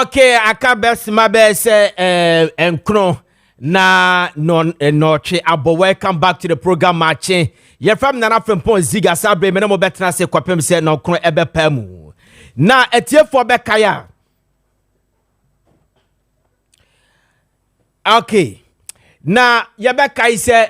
Okay, aka best my best enkro na noche abo. Welcome back to the program Maakye. You from Nana Frimpong Ziega sabre me no mo betra se kwapem se no kro ebe pamu. Na etiefo be kaya. Okay. Na ye be kai se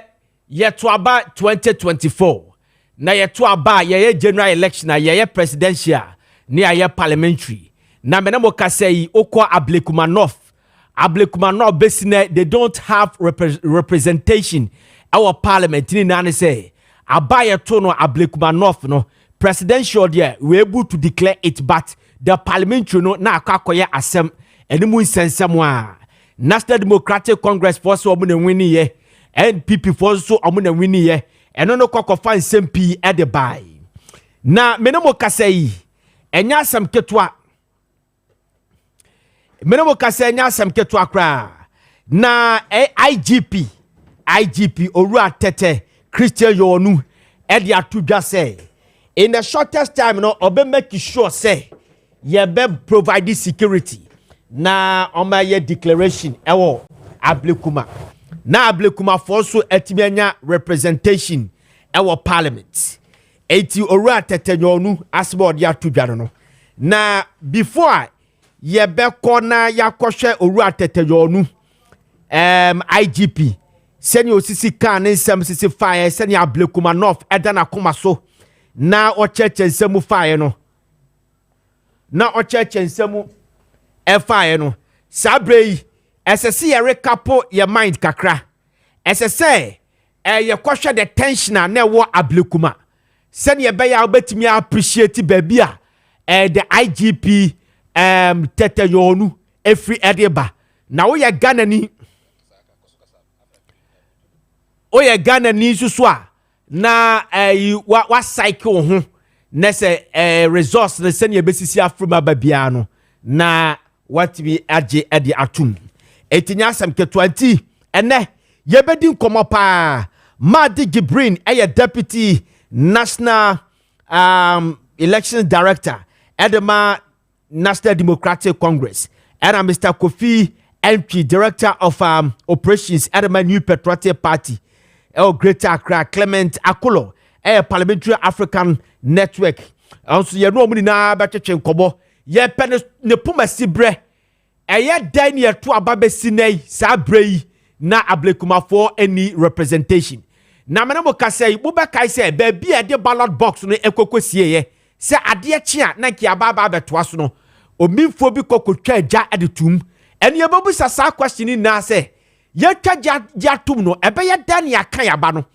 ye to aba 2024. Na ye to aba ye general election na ye presidential ni ye parliamentary. Na menemo kasei okwa Ablekuma North. Ablekuma North basically they don't have representation our parliament ni nane say abaye to no Ablekuma North no presidential there we able to declare it but the parliamentary no na akakoye asem enimu nsensem National Democratic Congress for so omo na wini ye NPP for so omo na wini ye eno no kokofa nsem pi e de bai na menemo kasei enya asem ketwa Menemo kasenya asem keto akra na IGP Orua Tete Christian Yonu edi atudwa say in the shortest time no obe make sure say ye be provide security na oma ye declaration ewo Ablekuma na Ablekuma for so etimianya representation ewo parliament eti Orua Tete Yonu asbo odi atudwa no na before ye be kona ya kwhwe Orua Tete Yonu IGP seni osisi kan nsem sisi fire seni Ablekuma North eda na koma so na ocheche nsemu fire no na ocheche nsemu fire no sabrei esese ye rekapo ye mind kakra esese ye kwhwe the tension na wo Ablekuma seni ye be ya obetimi appreciate baby a the IGP Tete Yonu every ediba na wo ye Ghana ni susu a na wa cycle ho na se resource na se ne besisi afroma babia no na what we age edi atum etinya asem ke20 ene ye bedi nkomo pa Madi Gibrin deputy national election director edema National Democratic Congress and Mr. Kofi Frimpong director of operations at the New Patriotic Party Greater Accra Clement Akolo Parliamentary African Network also ye no muni na becheche nkobo ye pen ne puma sibre ye dan ye to ababe sinai sabrei na Ablekuma for any representation na menamo kasei bu be kai say ba bi e de ballot box no ekokosie ye se ade chia na ki ababa betoa so no omimfo bi kokotwa agya adetum ene ye babu sasa question na se ye twa jatum no ebe ye dan ya kan yaba no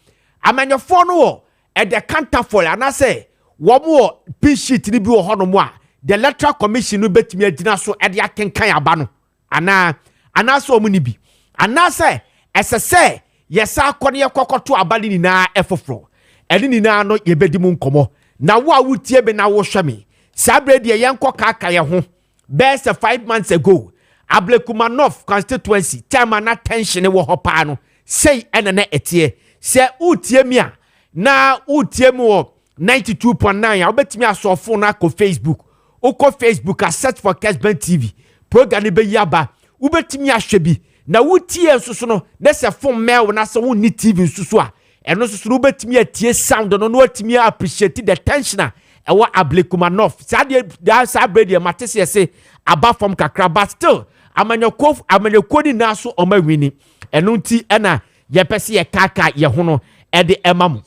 amanyefo no wo e de counterfoil ana se wo mo p sheet ni bi wo hono mo a the electoral commission no betimi agina so e de akenkan yaba no ana so mo ni bi ana se esese ye sa akone ye kokoto abali ni na efofro ene ni na no ye bedi mu nkomo na wo a wutie be na wo hweme sabre de yenko kaka ye ho best 5 months ago Ablekuma North constituency time and attention wo hopa no say enene etie se utie mi a na utie mu 92.9 a obetimi asofo na ko Facebook uko Facebook a search for Kessben TV program be yaba ubetimi ahwe bi na wutie nsoso no na se phone mail na se woni TV nsoso a eno nsoso ubetimi atie sound no no atimi appreciate the tension ewa Ablekuma North sabre de matese se aba from kakra but still amanyako ni naso omawini eno nti ena ye pese ye kaka ye ho no e de emamu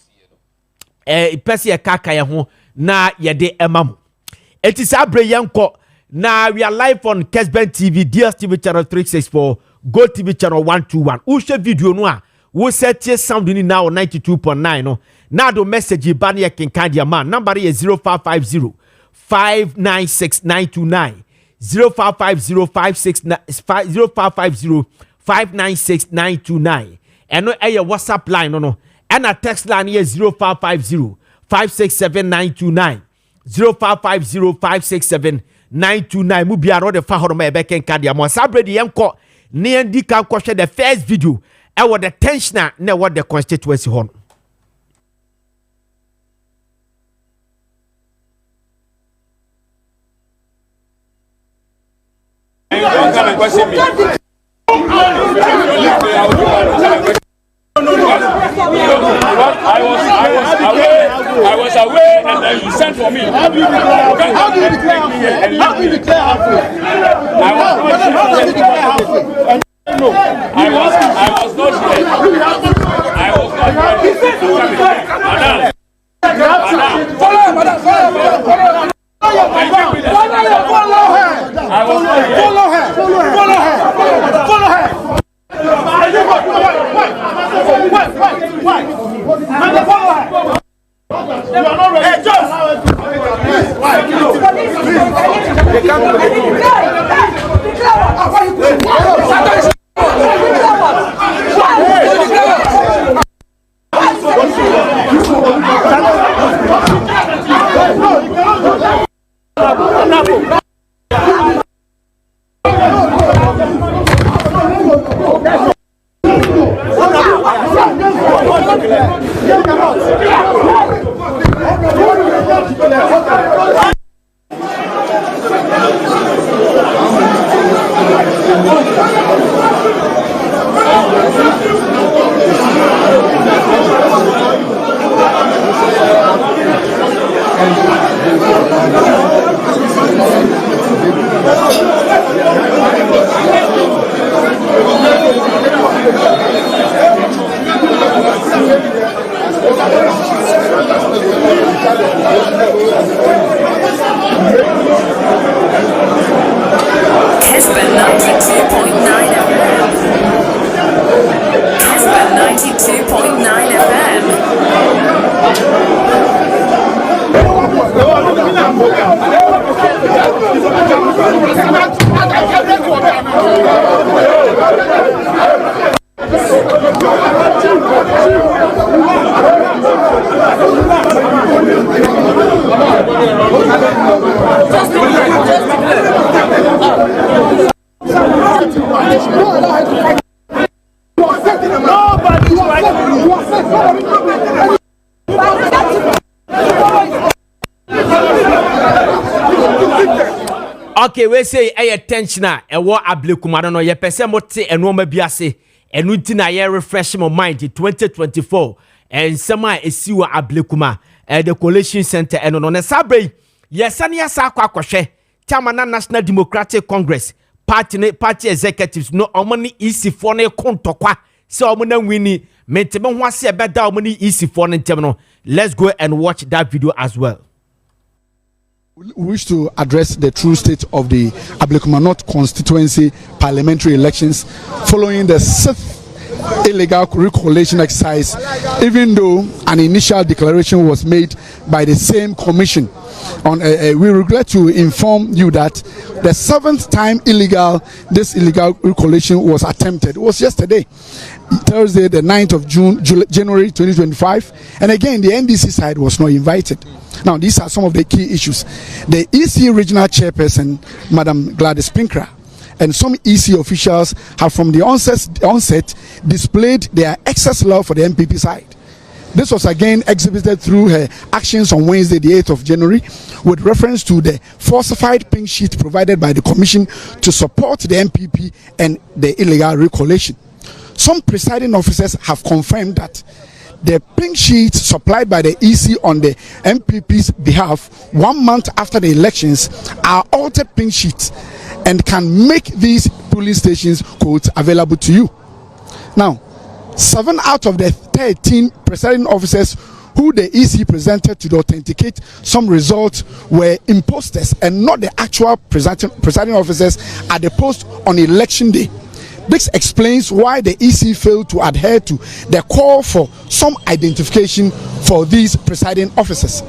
pese ye kaka ye ho na ye de emamu eti sabre yenko na we are live on Kessben TV DSTV channel 364 Go TV channel 121 ushe video no a wo set sound ni now 92.9 no na do message ba na ye kenkan dia man number is 0550 596929 0550 eno eye WhatsApp line no and a text line is 0550 567929 0550 567929 mu biaro de fa hono ma ebe kenkan dia mo sabre de yenko ne ndi kan ko hwe the first video e wo the tensioner na wo the constituency hono Don't come and question me. I was away, and then you sent for me. How do you declare halfway? No, I was not here. I was not here. Follow her. Kessben 92.9 FM. Kessben 92.9 FM. Okay, we say attention e wo Ablekuma no ye pese mote enoma biase enu ti na ye refresh my mind 2024 and sama esi wo Ablekuma the collation center eno no ne sabre yesane yasa akwa Chamana National Democratic Congress party executives no omani isi for ne kontokwa se omana wini menteme ho ase e beda omani isi for ne ntem no. Let's go and watch that video as well. We wish to address the true state of the Ablekuma North constituency parliamentary elections following the 6th illegal recollation exercise, even though an initial declaration was made by the same commission. We regret to inform you that the 7th time this illegal recollation was attempted. It was yesterday, Thursday, the 9th of January 2025, and again the NDC side was not invited. Now these are some of the key issues. The EC regional chairperson, Madam Gladys Pinkra, and some EC officials have from the onset displayed their excess love for the MPP side. This was again exhibited through her actions on Wednesday, the 8th of January, with reference to the falsified pink sheet provided by the Commission to support the MPP and the illegal recollation. Some presiding officers have confirmed that the pink sheets supplied by the EC on the MPP's behalf 1 month after the elections are altered pink sheets and can make these polling stations codes available to you. Now, 7 out of the 13 presiding officers who the EC presented to authenticate some results were imposters and not the actual presiding officers at the post on election day. This explains why the EC failed to adhere to the call for some identification for these presiding officers.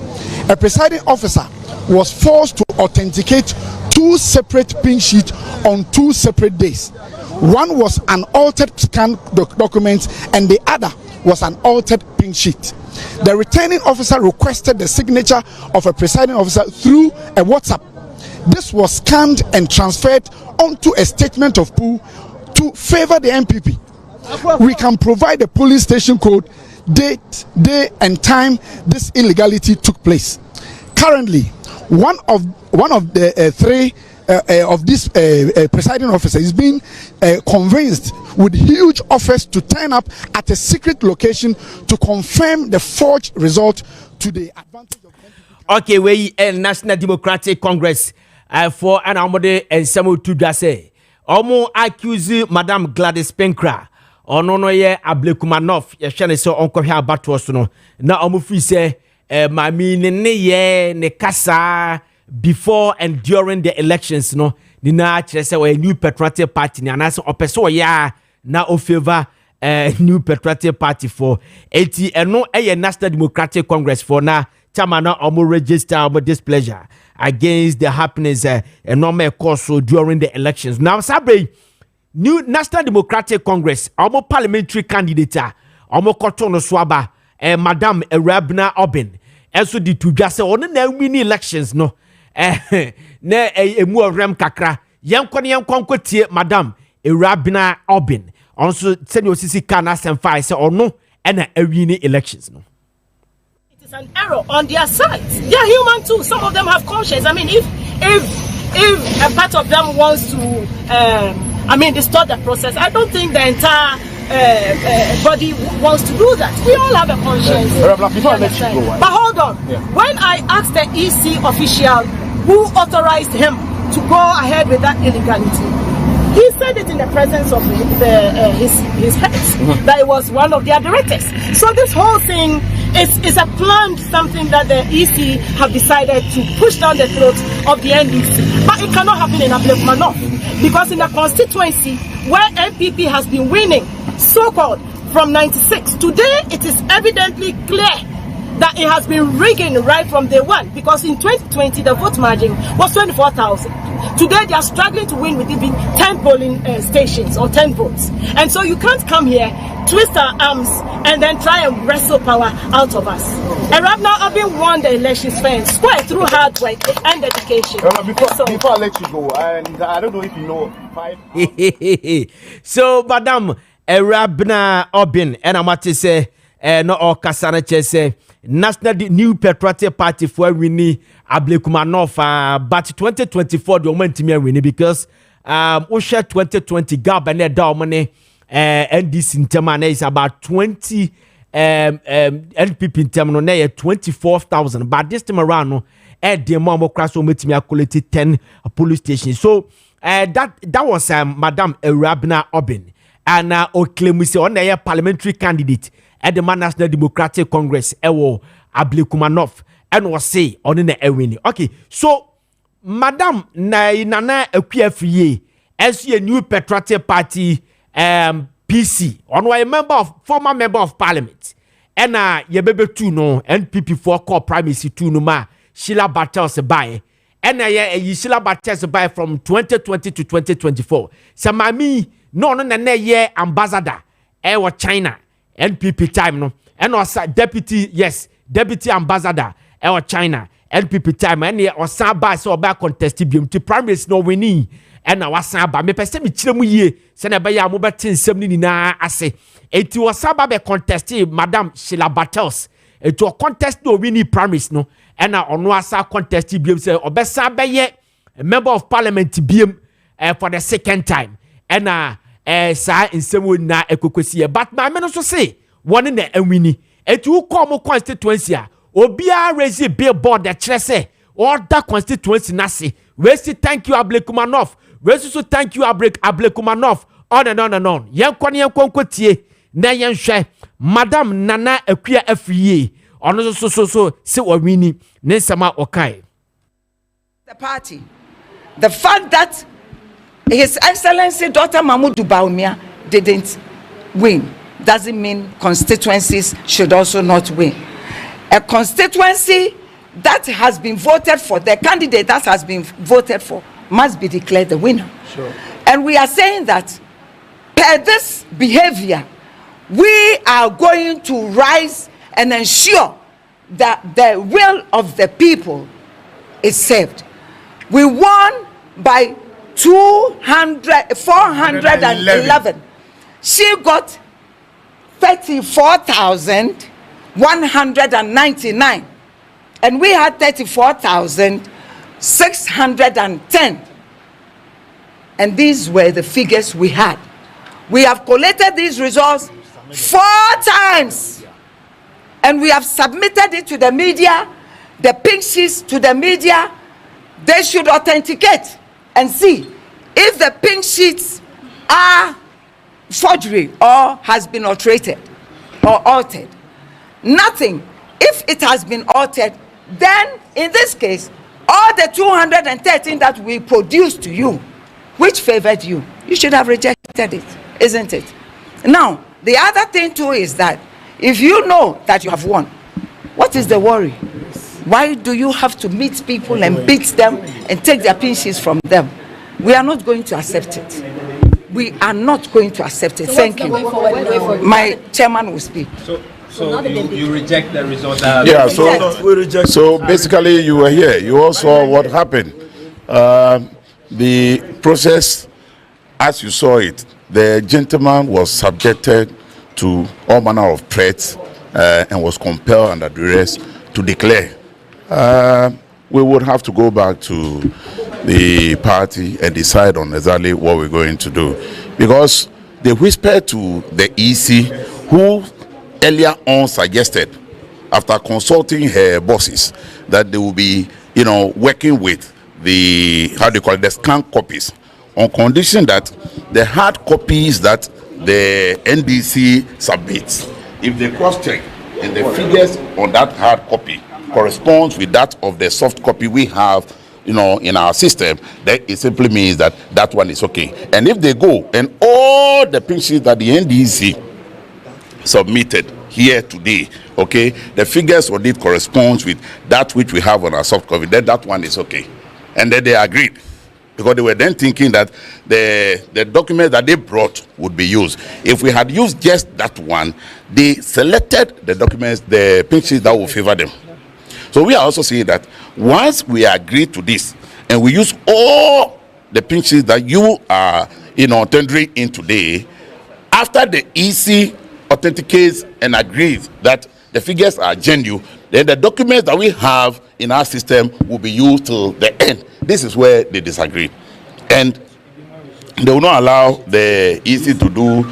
A presiding officer was forced to authenticate 2 separate pink sheets on 2 separate days. One was an altered scanned document and the other was an altered pink sheet. The returning officer requested the signature of a presiding officer through a WhatsApp. This was scanned and transferred onto a statement of pool to favor the MPP. We can provide the police station code, date, day and time this illegality took place. Currently, one of the 3 of this presiding officer is being convinced with huge offers to turn up at a secret location to confirm the forged result to the advantage of NPP. Okay, we National Democratic Congress for an amode and Samuel Tudase. Omo accuse Madam Gladys Penkra. Ono no ye Ablekuma North. Ye shane so onko hia bato no. Na omo fi say mami ne ye ne kasa before and during the elections no. Ni na kire say we new patriotic party ni anase opeso ya na o favor new patriotic party for 80 eno eye National Democratic Congress for na Chamana omo register omo displeasure against the happiness normal course during the elections. Now sabre new National Democratic Congress omo parliamentary candidate omo kotono swaba Madam Erabna Obin also di tudwa se ono na win elections no na emu orem kakra yenkon tie Madam Erabna Obin also send your CC can asemfa say ono na win elections no. An error on their side. They are human too. Some of them have conscience. I mean, if a part of them wants to, distort the process, I don't think the entire body wants to do that. We all have a conscience. But hold on. Yeah. When I asked the EC official who authorized him to go ahead with that illegality, he said it in the presence of his heads that it was one of their directors. So this whole thing is a planned something that the EC have decided to push down the throat of the NDC. But it cannot happen in Ablekuma North because in a constituency where NPP has been winning, so-called from 96, today it is evidently clear that it has been rigging right from day one, because in 2020 the vote margin was 24,000. Today they are struggling to win with even 10 polling stations or 10 votes. And so you can't come here, twist our arms, and then try and wrestle power out of us. And right now I've been won the elections fair and square through hard work and dedication. Before I let you go, and I don't know if you know 5. So, Madam Erabna Obin, and I'm about to say, no all Kasana say National New Patriotic Party for winning Ablekuma North, but 2024 the moment to me winning because Osha 2020 Gabane Daumane NDC in term is about 20 NPP in term no 24,000, but this time around no the more crash with me quality 10 police stations. So that was Madam Erabna Obin and claim we say on the parliamentary candidate at the National Democratic Congress Ablekuma North and was say on the winning. Okay, so Madam Nana Equiafie as a new patriotic party PC on a former member of parliament and ye baby two no NPP for core primacy two no ma Sheila Battles by and Sheila Battles by from 2020 to 2024. So mami no ye ambassador China NPP time no and also deputy ambassador China NPP time and was ba so ba contest biom to primaries no winning and na wasan ba me pese me kire mu yie se na ba ya mo beti nsem ni na ase enti was ba be contest Madam Sheila Battles to contest no winning primaries no and na ono asa contest biom se obesa be ye member of parliament biom for the second time and sa nsem na ekokosi but my men so say one in the enwini etu come constituency a obia raise billboard that say or that constituency na say we say thank you Ablekuma North, we so thank you Ablekuma North, on and on and on yenkon tie na yenhwe Madam Nana Akua Afie ono so say we wini ne sama okai the party. The fact that His Excellency Dr. Mahmoud Bawumia didn't win doesn't mean constituencies should also not win. A constituency that has been voted for, the candidate that has been voted for, must be declared the winner. Sure. And we are saying that per this behavior, we are going to rise and ensure that the will of the people is served. We won by 411. She got 34,199 and we had 34,610. And these were the figures we had. We have collated these results 4 times. And we have submitted it to the media, the pink sheets to the media. They should authenticate and see if the pink sheets are forgery or has been altered. Nothing. If it has been altered, then in this case, all the 213 that we produced to you, which favored you, you should have rejected it, isn't it? Now, the other thing too is that if you know that you have won, what is the worry? Why do you have to meet people and beat them and take their pinches from them? We are not going to accept it. We are not going to accept it. Thank you. My chairman will speak. So you reject the result? Yeah, so we reject. So basically, you were here. You all saw what happened. The process, as you saw it, the gentleman was subjected to all manner of threats and was compelled under duress to declare. We would have to go back to the party and decide on exactly what we're going to do, because they whispered to the EC, who earlier on suggested, after consulting her bosses, that they will be, working with the, the scanned copies, on condition that the hard copies that the NDC submits, if they cross-check and the figures on that hard copy corresponds with that of the soft copy we have, in our system, then it simply means that that one is okay. And if they go and all the pink sheets that the NDC submitted here today, okay, the figures on it corresponds with that which we have on our soft copy, then that one is okay. And then they agreed, because they were then thinking that the document that they brought would be used. If we had used just that one, they selected the documents, the pink sheets that would favor them. So we are also saying that once we agree to this and we use all the pink sheets that you are, tendering in today, after the EC authenticates and agrees that the figures are genuine, then the documents that we have in our system will be used till the end. This is where they disagree. And they will not allow the EC to do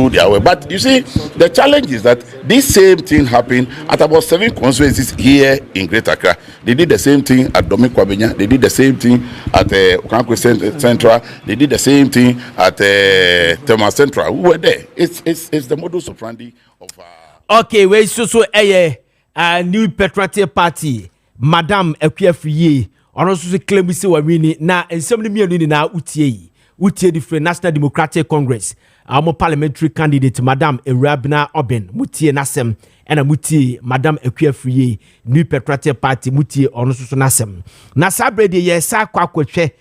their way. But you see, the challenge is that this same thing happened at about 7 constituencies here in Greater Accra. They did the same thing at Domi Kwabenya. They did the same thing at Okankwe Central. They did the same thing at Tema Central. We were there. It's the modus operandi of. Okay, we so new Patriotic Party, Madam Ekuafriye. Ono so claim say wa wini na ensem ni mienu ni na utie different National Democratic Congress. Our parliamentary candidate, Madam Erabina Oben, Mutie Nasem, and a Mutie, Madam Ekuafriye, New Patriotic Party, Mutie, Onosu Nasem. Nasabredi, yes, Kwakwe,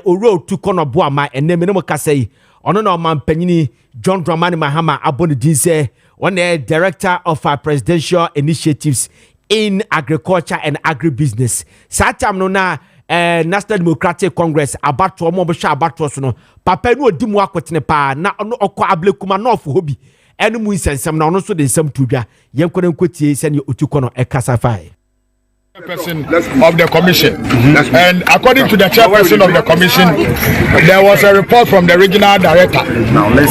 Oro to Konobuama, and Nemino Kasei, Onono Man Penini, John Dramani Mahama, Aboni Dinse, one director of our presidential initiatives in agriculture and agribusiness. Satam Nona. National Democratic Congress abato mo bhwa abato so no papa no odi mu akwetene pa na no okọ Ablekuma North hobi enu mu nsensem na ono so de nsem tudwa yenkone nkotie se ne otuko no ekasafai Chairperson of the commission, and according to the chairperson of the commission, there was a report from the regional director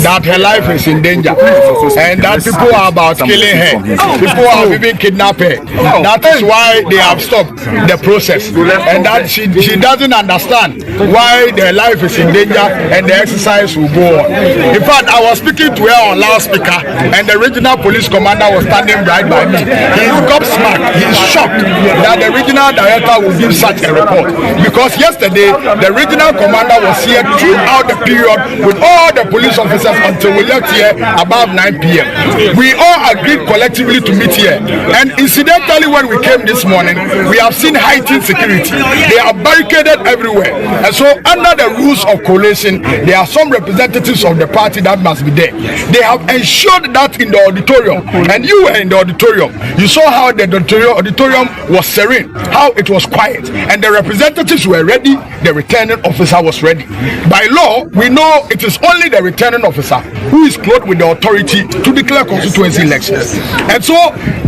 that her life is in danger and that people are about killing her, people are even kidnapping her. That is why they have stopped the process, and that she doesn't understand why their life is in danger and the exercise will go on. In fact, I was speaking to her on loudspeaker and the regional police commander was standing right by me. He's gobsmacked, he's shocked that the regional director will give such a report, because yesterday the regional commander was here throughout the period with all the police officers until we left here about 9 p.m. We all agreed collectively to meet here, and incidentally when we came this morning we have seen heightened security. They are barricaded everywhere, and so under the rules of coalition there are some representatives of the party that must be there. They have ensured that in the auditorium, and you were in the auditorium, you saw how the auditorium was terrain, how it was quiet, and the representatives were ready, the returning officer was ready. By law, we know it is only the returning officer who is clothed with the authority to declare constituency elections. And so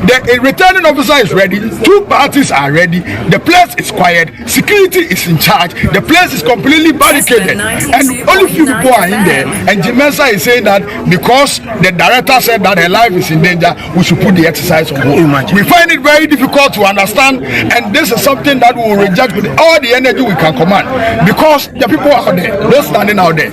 the returning officer is ready, two parties are ready, the place is quiet, security is in charge, the place is completely barricaded, and only few people are in there. And Jimensa is saying that because the director said that her life is in danger, we should put the exercise on hold. We find it very difficult to understand, and this is something that we will reject with all the energy we can command, because the people out there, those standing out there,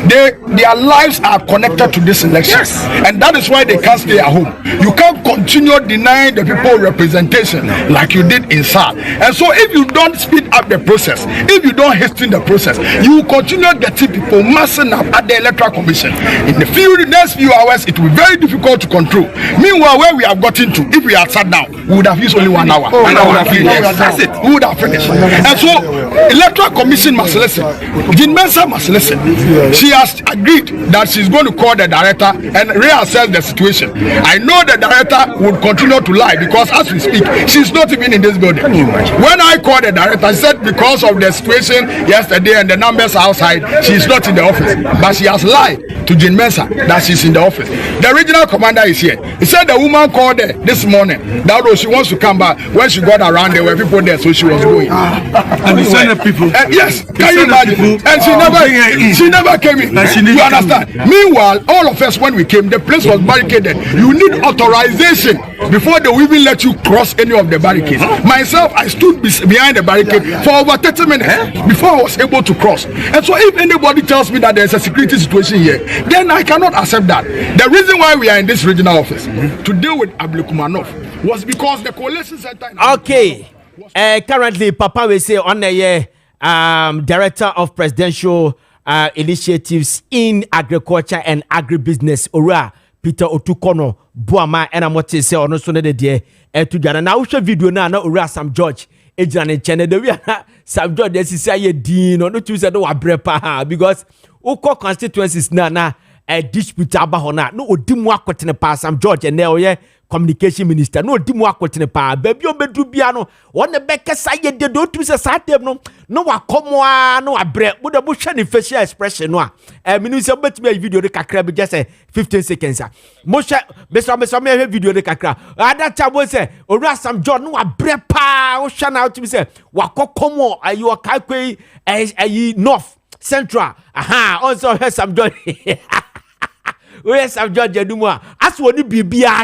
their lives are connected to this election, and that is why they can't stay at home. You can't continue denying the people representation like you did in SAR. And so if you don't speed up the process, if you don't hasten the process, you will continue getting people massing up at the Electoral Commission. In the next few hours, it will be very difficult to control. Meanwhile, where we have gotten to, if we had sat down, we would have used only 1 hour. And I would have finished. That's it. We would have finished. And so, Electoral Commission must listen. Jimensa must listen. She has agreed that she's going to call the director and reassess the situation. I know the director would continue to lie, because as we speak, she's not even in this building. When I called the director, she said because of the situation yesterday and the numbers outside, she's not in the office. But she has lied to Jimensa that she's in the office. The regional commander is here. He said the woman called her this morning that she wants to come back. When she got around, there were people there, so she was going. And he sent the people. Yes, can you imagine? And she never came in. You understand? Meanwhile, all of us, when we came, the place was barricaded. You need authorization before they will even let you cross any of the barricades. Myself, I stood behind the barricade for over 30 minutes before I was able to cross. And so if anybody tells me that there's a security situation here, then I cannot accept that. The reason why we are in this regional office to deal with Ablekuma North was because the coalition center. Okay. Currently, Papa will say on the Director of Presidential Initiatives in Agriculture and Agribusiness, Ora Peter Otukono Buama, and I'm what to say on also the day to Ghana. Now, show video now, Ora Sam George. Ejane channel the we Sam George this is a dean or no to say no abrepa because Oko constituencies na a dispute abahona no odimu akwetene pa Sam George and now communication minister no odimu akwetene pa baby obedu bia no won the beka saye de do to say satem no wakomo no abre wo de bo hwe ne facial expression no minu se betime video de kakra be just 15 seconds mo hwe me video de kakra ada chabo say owura Sam George no abre pa wo hwe na to say wakokomo ayi okakwe ayi north central also hear Sam George we Sam George adumwa as woni bibia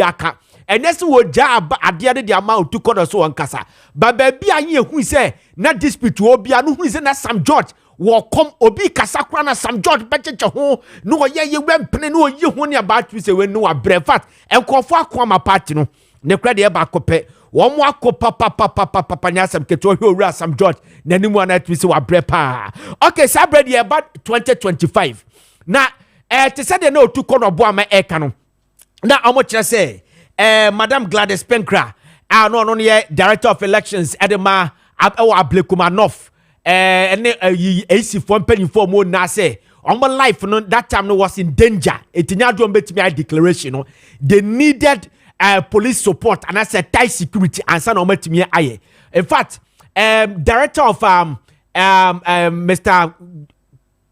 aka enese wo ja ade de ama otukodo so wankasa ba bia anye hu se na dispute obia no hu se na Sam George wo kom obi kasa kra na Sam George becheche ho no ye wempene no yi ho ne about se we no abrefat enkofo akoma party no ne kra de ba kope wo mo akopa papa nyasam keto hwe owura Sam George nanimu ana twise wa brepa okay sabredi e about 2025 na te said they know to kono bo ama eka no na omo kire say Madam Gladys Penkra no ye Director of Elections edema Ablekuma North AC for penifo mo na say omo life no that time no was in danger etinya do betimi declaration no they needed police support and I said tight security and san omo timi aye in fact Director of Mr.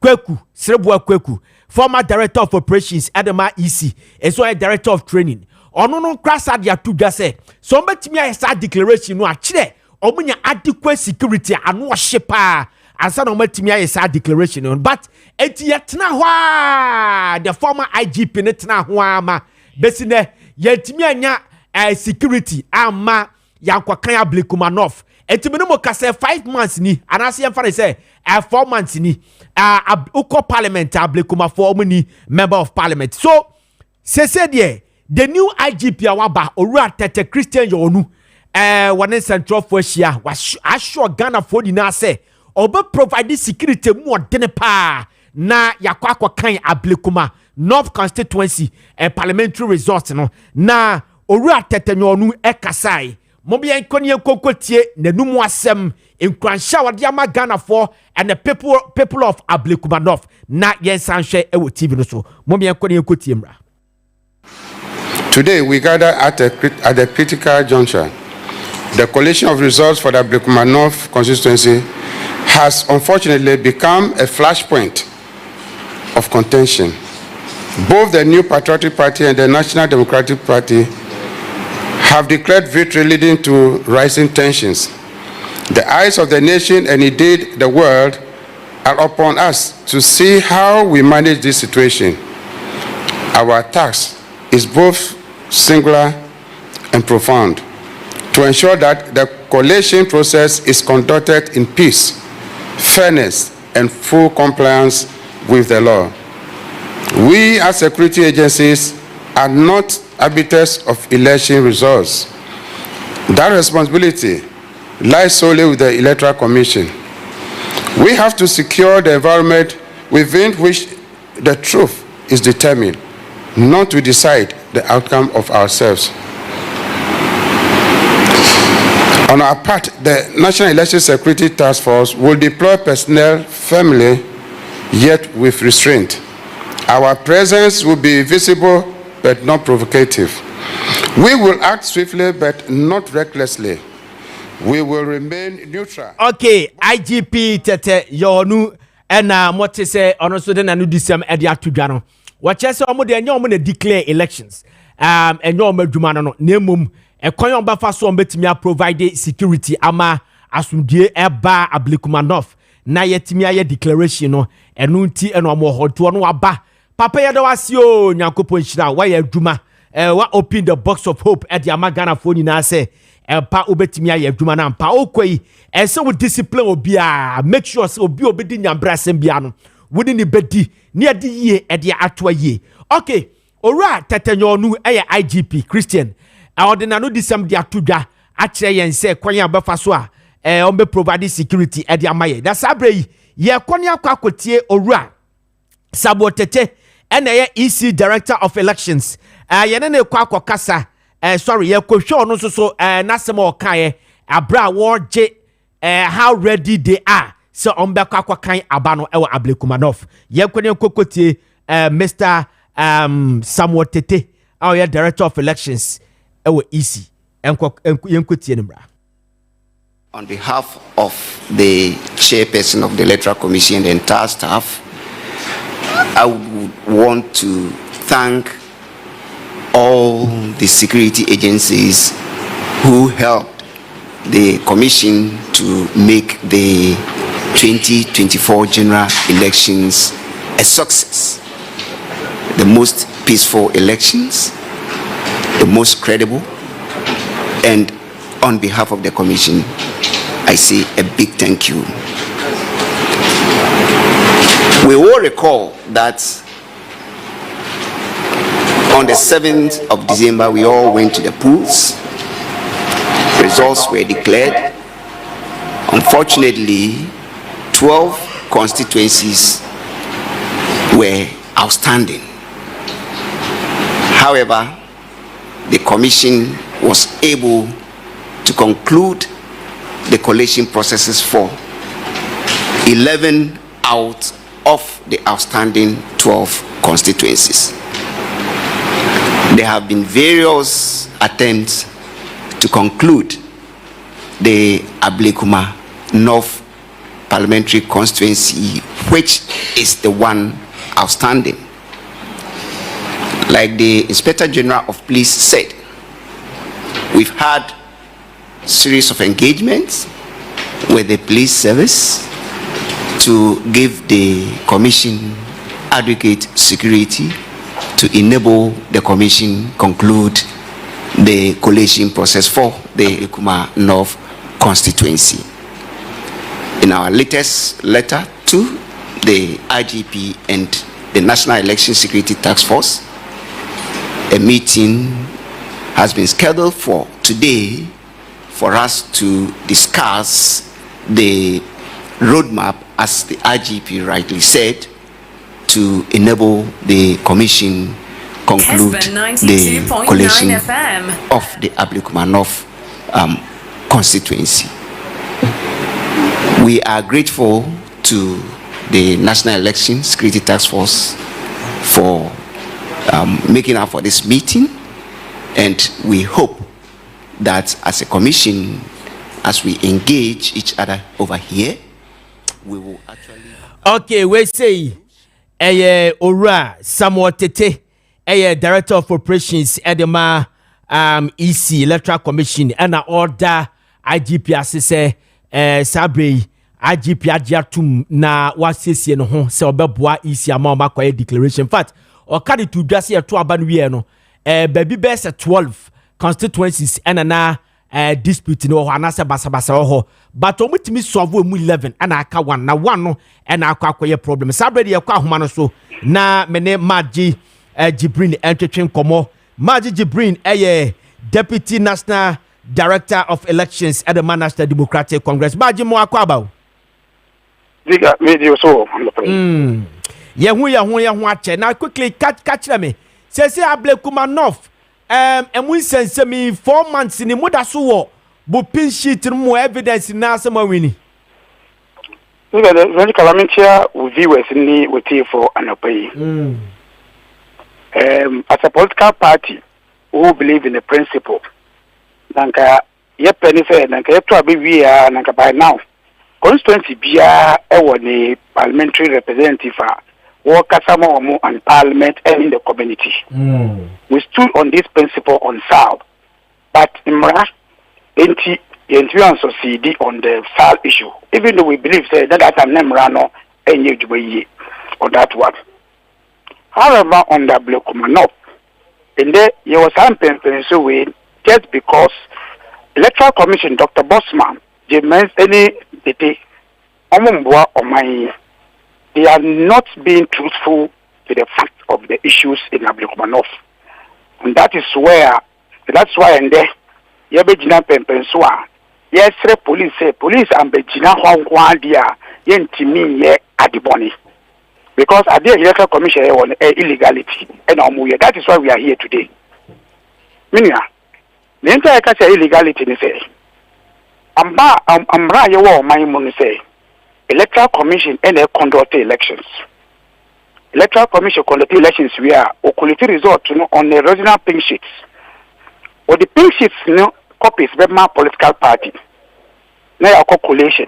Kweku Serebua Kweku, former Director of Operations Adama EC as well as Director of Training ono no krasa dia to just say so betimi aye sa declaration no a kire omunya adequate security anu ohyepa ansa no matimi aye sa declaration no but eti yetna ho the former IGP ne tena ho ama besine yetimi anya security ama yankwakan Ablekuma North eti me no mo kase 5 months ni anase yemfa say 4 months ni uko parliament Ablekuma for omni member of parliament so say there the new IGP awaba owura Tete Christian Yonu one central for Asia was assure Ghana for the na say obe provide security more than pa na yakwa kan Ablekuma North constituency parliamentary resource no na owura Tete Yonu ekasai mobi enkoni enkokotie nanumu asem enkwansha wade ama Ghana for and the people of Ablekuma North na yensanhwe ewo TV no so mobi enkoni enkotie mra. Today we gather at a critical juncture The collation of results for the Ablekuma North constituency has unfortunately become a flashpoint of contention. Both the New Patriotic Party and the National Democratic Party have declared victory, leading to rising tensions. The eyes of the nation and indeed the world are upon us to see how we manage this situation. Our task is both singular and profound to ensure that the collation process is conducted in peace, fairness, and full compliance with the law. We as security agencies are not arbiters of election results. That responsibility lies solely with the Electoral Commission. We have to secure the environment within which the truth is determined, not to decide the outcome of ourselves. On our part, the National Election Security Task Force will deploy personnel firmly, yet with restraint. Our presence will be visible but not provocative. We will act swiftly but not recklessly. We will remain neutral. Okay, IGP tete yonu ena mote se ono so de na no disam e de atodwa no. Wa che se omo de enye omo na declare elections. Enye omo adwuma no na emom e kwan on ba fa so on betimi a provide security ama asumdie eba Ablekuma North na yetimi aye declaration no enu nti eno omo hoto no aba papa ya da wasi o nyankopon hira wa ya adwuma wa open the box of hope e de ama Ghana fo nyina se pa obetimi aye adwuma na mpa okoi se wo discipline obi a make sure say obi obedi nyambra asem bia no wodi ni bedi ni ade yie e de atwa yie. Okay, ora tetenyonu eye IGP Christian ordinary disam de atodwa a kire yen se kwan abafa so a on be provide security e de amaye da sabre yi ye kwani akwakotie ora sabotete ena ye EC Director of Elections ye ne kwakokasa sorry ye kohwe no so nasem o kan abra wo je how ready they are so on be kwakokan aba no e wo Ablekuma North ye kwani kokotie Mr Samuel Tete our Director of Elections ewo EC yenkotie nimra. On behalf of the chairperson of the Electoral Commission and the entire staff, I would want to thank all the security agencies who helped the commission to make the 2024 general elections a success. The most peaceful elections, the most credible, and on behalf of the commission, I say a big thank you. We all recall that on the 7th of December, we all went to the polls. Results were declared. Unfortunately, 12 constituencies were outstanding. However, the commission was able to conclude the collation processes for 11 out of the outstanding 12 constituencies. There have been various attempts to conclude the Ablekuma North parliamentary constituency, which is the one outstanding. Like the Inspector General of Police said, we've had a series of engagements with the police service to give the commission adequate security to enable the commission conclude the collation process for the Ablekuma North constituency. In our latest letter to the IGP and the National Election Security Task Force, a meeting has been scheduled for today for us to discuss the roadmap, as the IGP rightly said, to enable the commission conclude the collation of the Ablekuma North constituency. We are grateful to the National Election Security Task Force for making up for this meeting, and we hope that as a commission, as we engage each other over here, we will actually... Okay, we say, Ora, Samuel Tete, Director of Operations, Edema, EC, Electoral Commission, and order IGP assese, Sabre, IGP Adjatum, na wasisi no ho, se obeboa EC amama kwa declaration. In fact, okadi to just here to abanwie no, baby best 12 constituencies, and na dispute no anase basa ho but omutimi solve mu 11 and aka one na one no and akwa problem Sabre de akwa homa no so na mene Maakye Jibrin entwetwen komo Maakye Jibrin Deputy National Director of Elections at the National Democratic Congress Maakye mo akwa ba Ziega media so ye hu ache na quickly catch me say Ablekuma North and we send me 4 months in the muda so bu pin sheet more evidence na some winning. The calamity with viewers in the with for an opay. As a political party who believe in the principle, nanka ye penny fair, nanka ye to be nanka by now. Constituency bia a parliamentary representative Wakasamo and Parliament and in the community. We stood on this principle on SAL, but Imra and succeed on the SAL issue, even though we believe that I'm Nemrano and you on that one. However, on the Ablekuma North, in there you was so way just because Electoral Commission Dr. Bosman demands any detail on my. They are not being truthful to the fact of the issues in Ablekuma North. And that's why and there, Yabejina Pempenswa, yes, police and Bejina Hongwandia, Yentimi ye Adiboni. Because at the Electoral Commission on illegality and that is why we are here today. Meaning, the entire country illegality, they say. I'm my money say. Electoral Commission and they conduct elections. Electoral Commission conduct elections where quality result on the original pink sheets. Or the pink sheets copies by my political party. Now collation.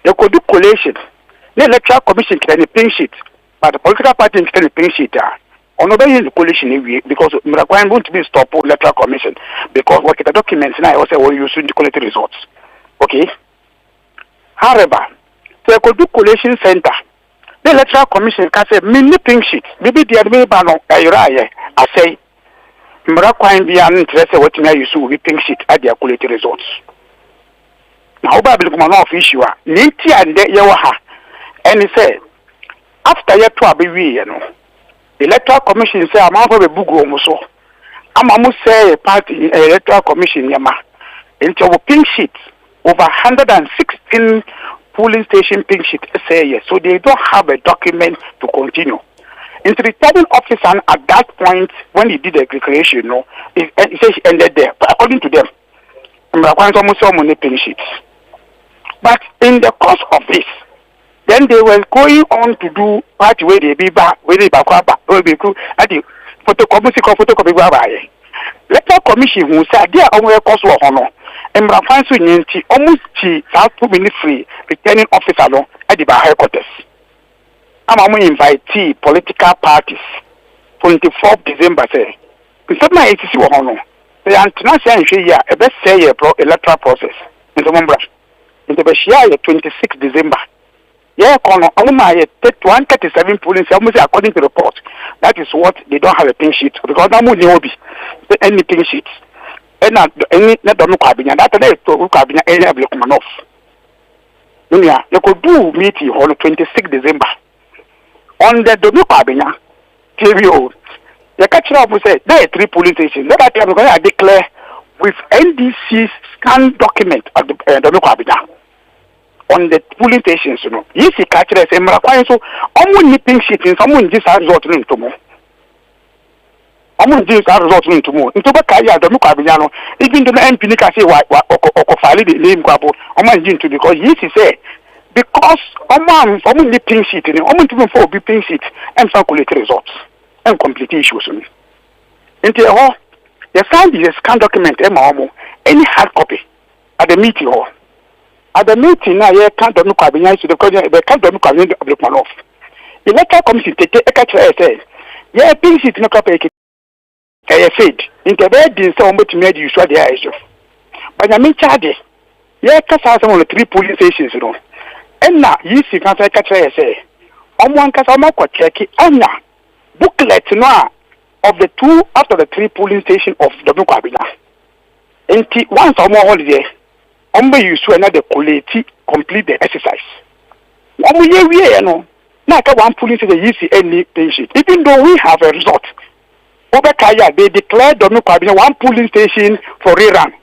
They could do collation. The Electoral Commission can the pink sheet, but the political party can the pink sheet. On the collation because Miraquan won't be stopped Electoral Commission because what the documents now also will use to collect results. Okay. However, they could do collation center. The Electoral Commission can say many pink sheets. Maybe the admin ban I say Miraquan be uninterested what you use with pink sheet at their quality results. Now Ablekuma North issue Niti and the Yawaha and he said after your 12 the Electoral Commission say I'm out of a book so I'm almost say a party Electoral Commission yama into a pink sheet over 116 polling station pink sheet say yes. So they don't have a document to continue. And the returning officer at that point when he did the declaration, he says he ended there. But according to them, almost so many pink sheets. But in the course of this, then they were going on to do party where they be back, where they back at the photocopy. Electoral Commission who said they are on a course of honor. And Rafansu Ninti almost South 2 minutes free returning officer at the headquarters. I'm going to invite political parties 24th December say. Instead my ATC will honor. The international year a best say electoral process in the Mumbra. In the Bashia 26th December. Yeah, Colonel, only 137 police almost according to the report. That is what they don't have a pink sheet because no more be any pink sheets. And not any not the cabinet that the cabinet any Ablekuma North. Yeah, you could do meeting on the 26th December. On the Domu cabinet, TVO, the catcher of say there are 3 police stations. That I'm going to declare with NDC's scan document of the Domu cabinet. On the polling stations, yes, he catches us and so I'm nipping shit in someone just has result into more. I'm just has result into more. Into Bakaya, the Mukabiano, even the MP can say why or file the name Gabo, I'm into because yes, he said because I'm nipping shit in I'm to for beeping shit and calculate results and complete issues. Into a You signed the scan document, any hard copy at the meeting hall. At the meeting, now you can't do the can't do Ablekuma North. The electoral commission take a catch say, yeah, things is no copy. I said, in the bed, didn't say what to make you show the eyes of. But I mean, charge, yeah, catch some of the 3 police stations, you know. And now, you see, can I catch say, one Casama check it, and now, booklet now of the 2 after the 3 polling stations of the Bukabina. And once or more holiday, you should another quality complete the exercise. 1 year, you know, now one polling to the EC any patient. Even though we have a result, over Kaya, they declared the Bukabina 1 polling station for rerun.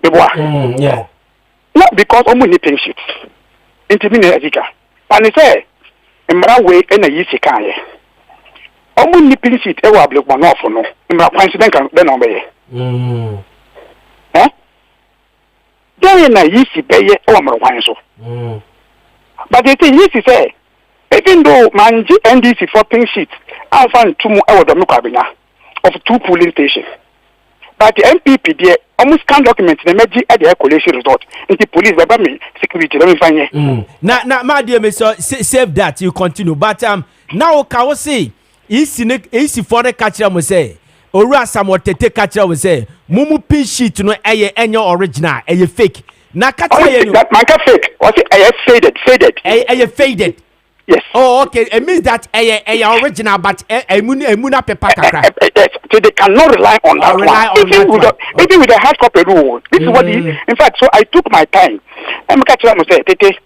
Yeah. Not because only patient. Intimate Ziega. And they say, in my way, and a EC Kaya. Omu nipping seat ewa Ablekuma North no. Imra coincident kan den obeye. Then na yisi beye ewa mro kwan so. But the thing yisi say, even though manji NDC for pink sheet, I found 2 more ewa domu kabina of 2 polling stations. But the MPP there almost can document the meji at the collation result. Into police by me security let me find here. Now my dear Mr. Save that you continue. But now can we see easy for the catcher we say ora somewhat take catcher we say mumu pin sheet no enyo original fake na catcher you that man fake was it faded faded yes oh okay it means that original but emuna paper kakra so they cannot rely on that one even with the hard copy rule this is what in fact so I took my time and catcher must say tete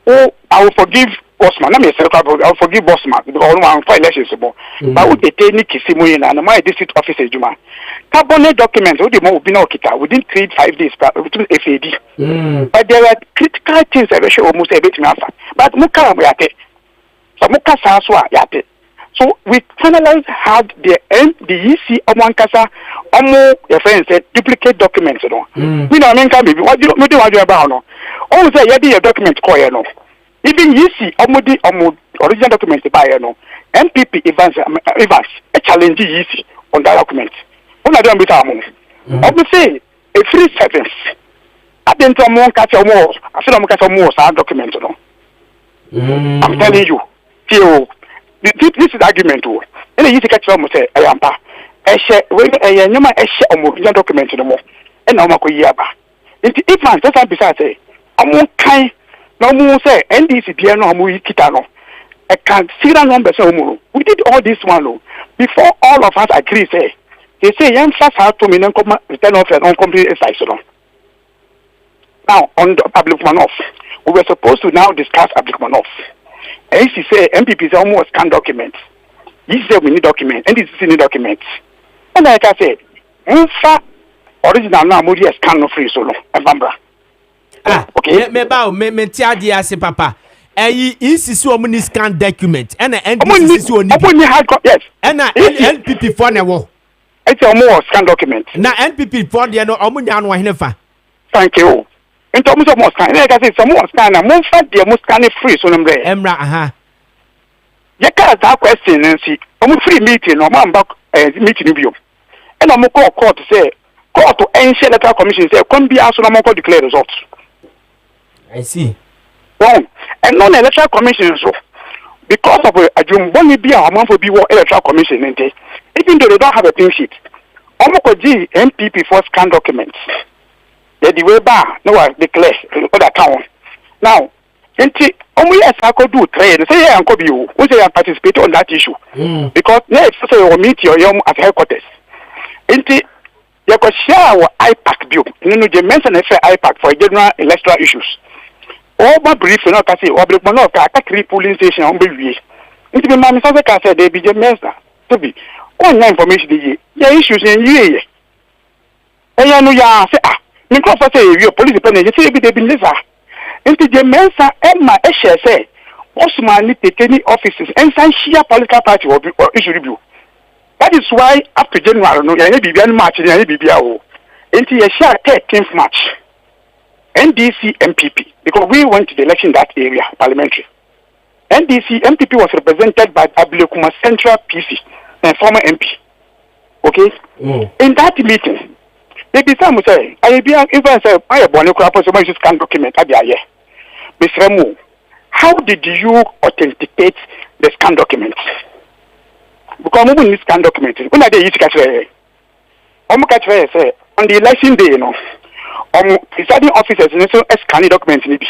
oh I will forgive Bossman, I'll forgive Bossman because I'm for elections. But would they take Kessben and my district officer Juma? Cabinet documents would be more binokita within 3-5 days between FAD. But there are critical things I wish almost a bit answer. But Muka Yate. So Muka Saswa Yate. So we finalized had the EC Omankasa Omo your friend said duplicate documents. We know maybe what do you about no? Oh say your document call no. Even you see, original documents by MPP Evans a challenge easy on that document. When I don't be say a free service. I didn't catch a more. I feel I'm catch a more document. I'm telling you, this is the argument. And you catch almost say, I am pa. I share when I am a share document no more. And I'm a yaba. If man just besides say, I'm one kind. No more say NDC piano mu kitano. I can't see that number so we did all this one before all of us agree say they say young fast have to mean return of an complete exercise. Now on the Ablekuma North, we were supposed to now discuss Ablekuma North. And she say MPP is almost scan documents. He said we need documents, NDC need documents. And like I said, original now we scan no free solo and Bambra. Okay. Me tia dia se papa. ECC omuni scan document. And NDC oni hard copy. Yes. And NPP for na wo. It's a more scan document. Na NPP for there no omuni anu henefa. Thank you. In terms of more scan, like I say, some more scan na more fat there more scan free so number. Emra aha. You can't that question and see. Free meeting no man back meeting bio. And I'm call court to say court to ensure electoral commission say come be asked no more declare results. I see. Wrong. And non-electoral commission so because of a Jumboni be a month for be electoral commission even though they don't have a pin sheet. Omokoji MPP for scan documents. They the way bar no one declare other town. Now, only as I could do trade say I could be who say I participate on that issue. Because next say we meet your at headquarters. You could share our IPAC bill. You know, they mention IPAC for general electoral issues. All my brief, you know, can say, Ablekuma North, attack 3 polling station on Baby. Into the man, can say, they be the master. To be. All information, the issues in you. And you know, ya say, because I say, you're police dependent, you say, they be never. Into the mensa, and my say, Osman need to take any offices and sign share political party or issue review. That is why after January, no, you be very much in any BBO. Into a share 13th March. NDC MPP, because we went to the election in that area, parliamentary. NDC MPP was represented by Ablekuma Central PC and former MP. Okay? In that meeting, Maybe some say, I be even say, I have one crap so much scan document. Mr. Remu, how did you authenticate the scan document? Because we need scan document. When are they used to catch say on the election day, presiding officers scan documents.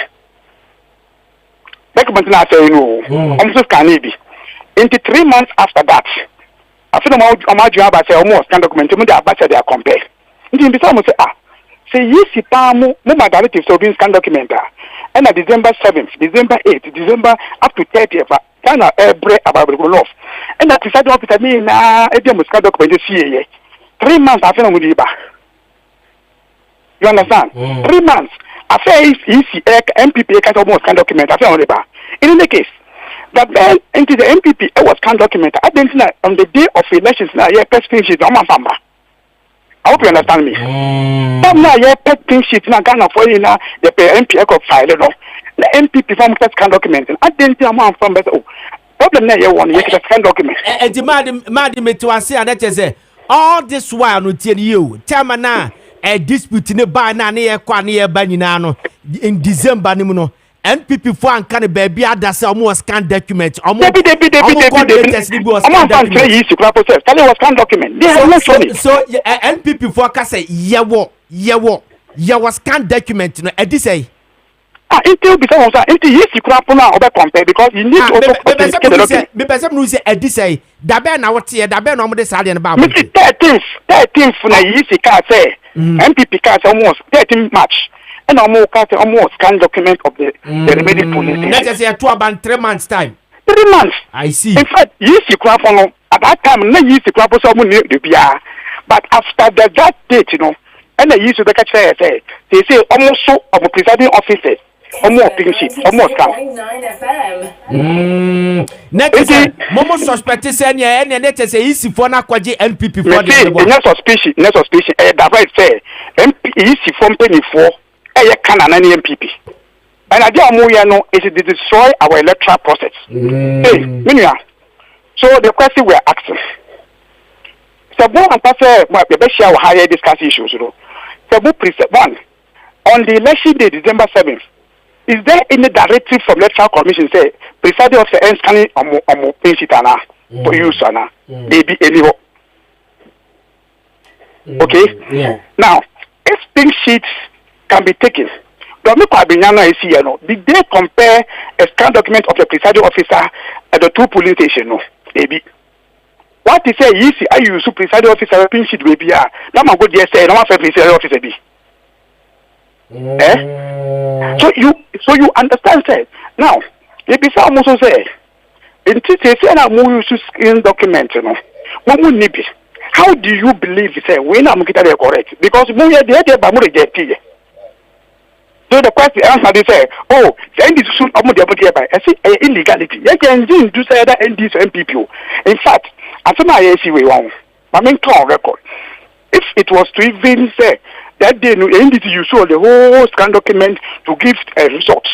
Document now say scan into 3 months after that. I feel I'm say almost scan document. They are compared. Say yes, mo directive so being scan document. And at December 7th, December 8th, December up to 30th, Ghana break about Ablekuma North. And that decided officer me na scan document 3 months after Mudiba. You understand? 3 months after MPP can almost scan document after Mudiba. In any case, that then into the MPP was scan document. I didn't know on the day of elections now. Kessben sheet on my famba. I hope you understand me. Now petting sheet na Ghana for you now the MP echo file no. The MPP from scan document. I didn't know man from better. Problem na you want you scan document. And the mad to say and that say all this while no tell you. Tell me now a dispute in ba na na kwa na ba nyina no in December ni mu no. NPP for and can baby ada say almost scan document almost scan document so NPP for ka say yewo scan document no e di say until because until yes you crap na obe compare because you need to also the document me person no say e di say da be na wote da be na omo de sa de ba 13th na yes ka say NPP ka say almost 13 March. And almost scan document of the remaining police. Let's say 2 about 3 months time. 3 months. I see. In fact, at that time, no use the crap someone new to be. But after that date, and they used to catch say they say almost so of a presiding officer. Almost pink sheet, almost scan. Next say Momo suspect say net say easy for na kwaje NPP for the not suspicion. That right say MP easy from penny for Canada and MPP. And I know is to destroy our electoral process. So the question we're asking. So the best share higher discuss issues. So one on the election day, December 7th, is there any directive from electoral commission say presiding officer and scanning on Pinchitana for use maybe any okay? Yeah. Now, if pink sheets can be taken. Did they compare a scan document of the presiding officer at the 2 polling stations? No, maybe. What is say easy? I use presiding officer pin sheet baby. That man go there say no one presiding officer be. So you understand say now. Maybe some also say in say na mo use scan document no. What would need be? How do you believe say when I'm getting the correct? Because mo here dey ba mo reject it. So the question answer they say, oh, the ND soon by I see illegality. You can do say that ND MPP. In fact, as I see we want, my main record. If it was to even say that they ND you saw the whole scan document to give a result,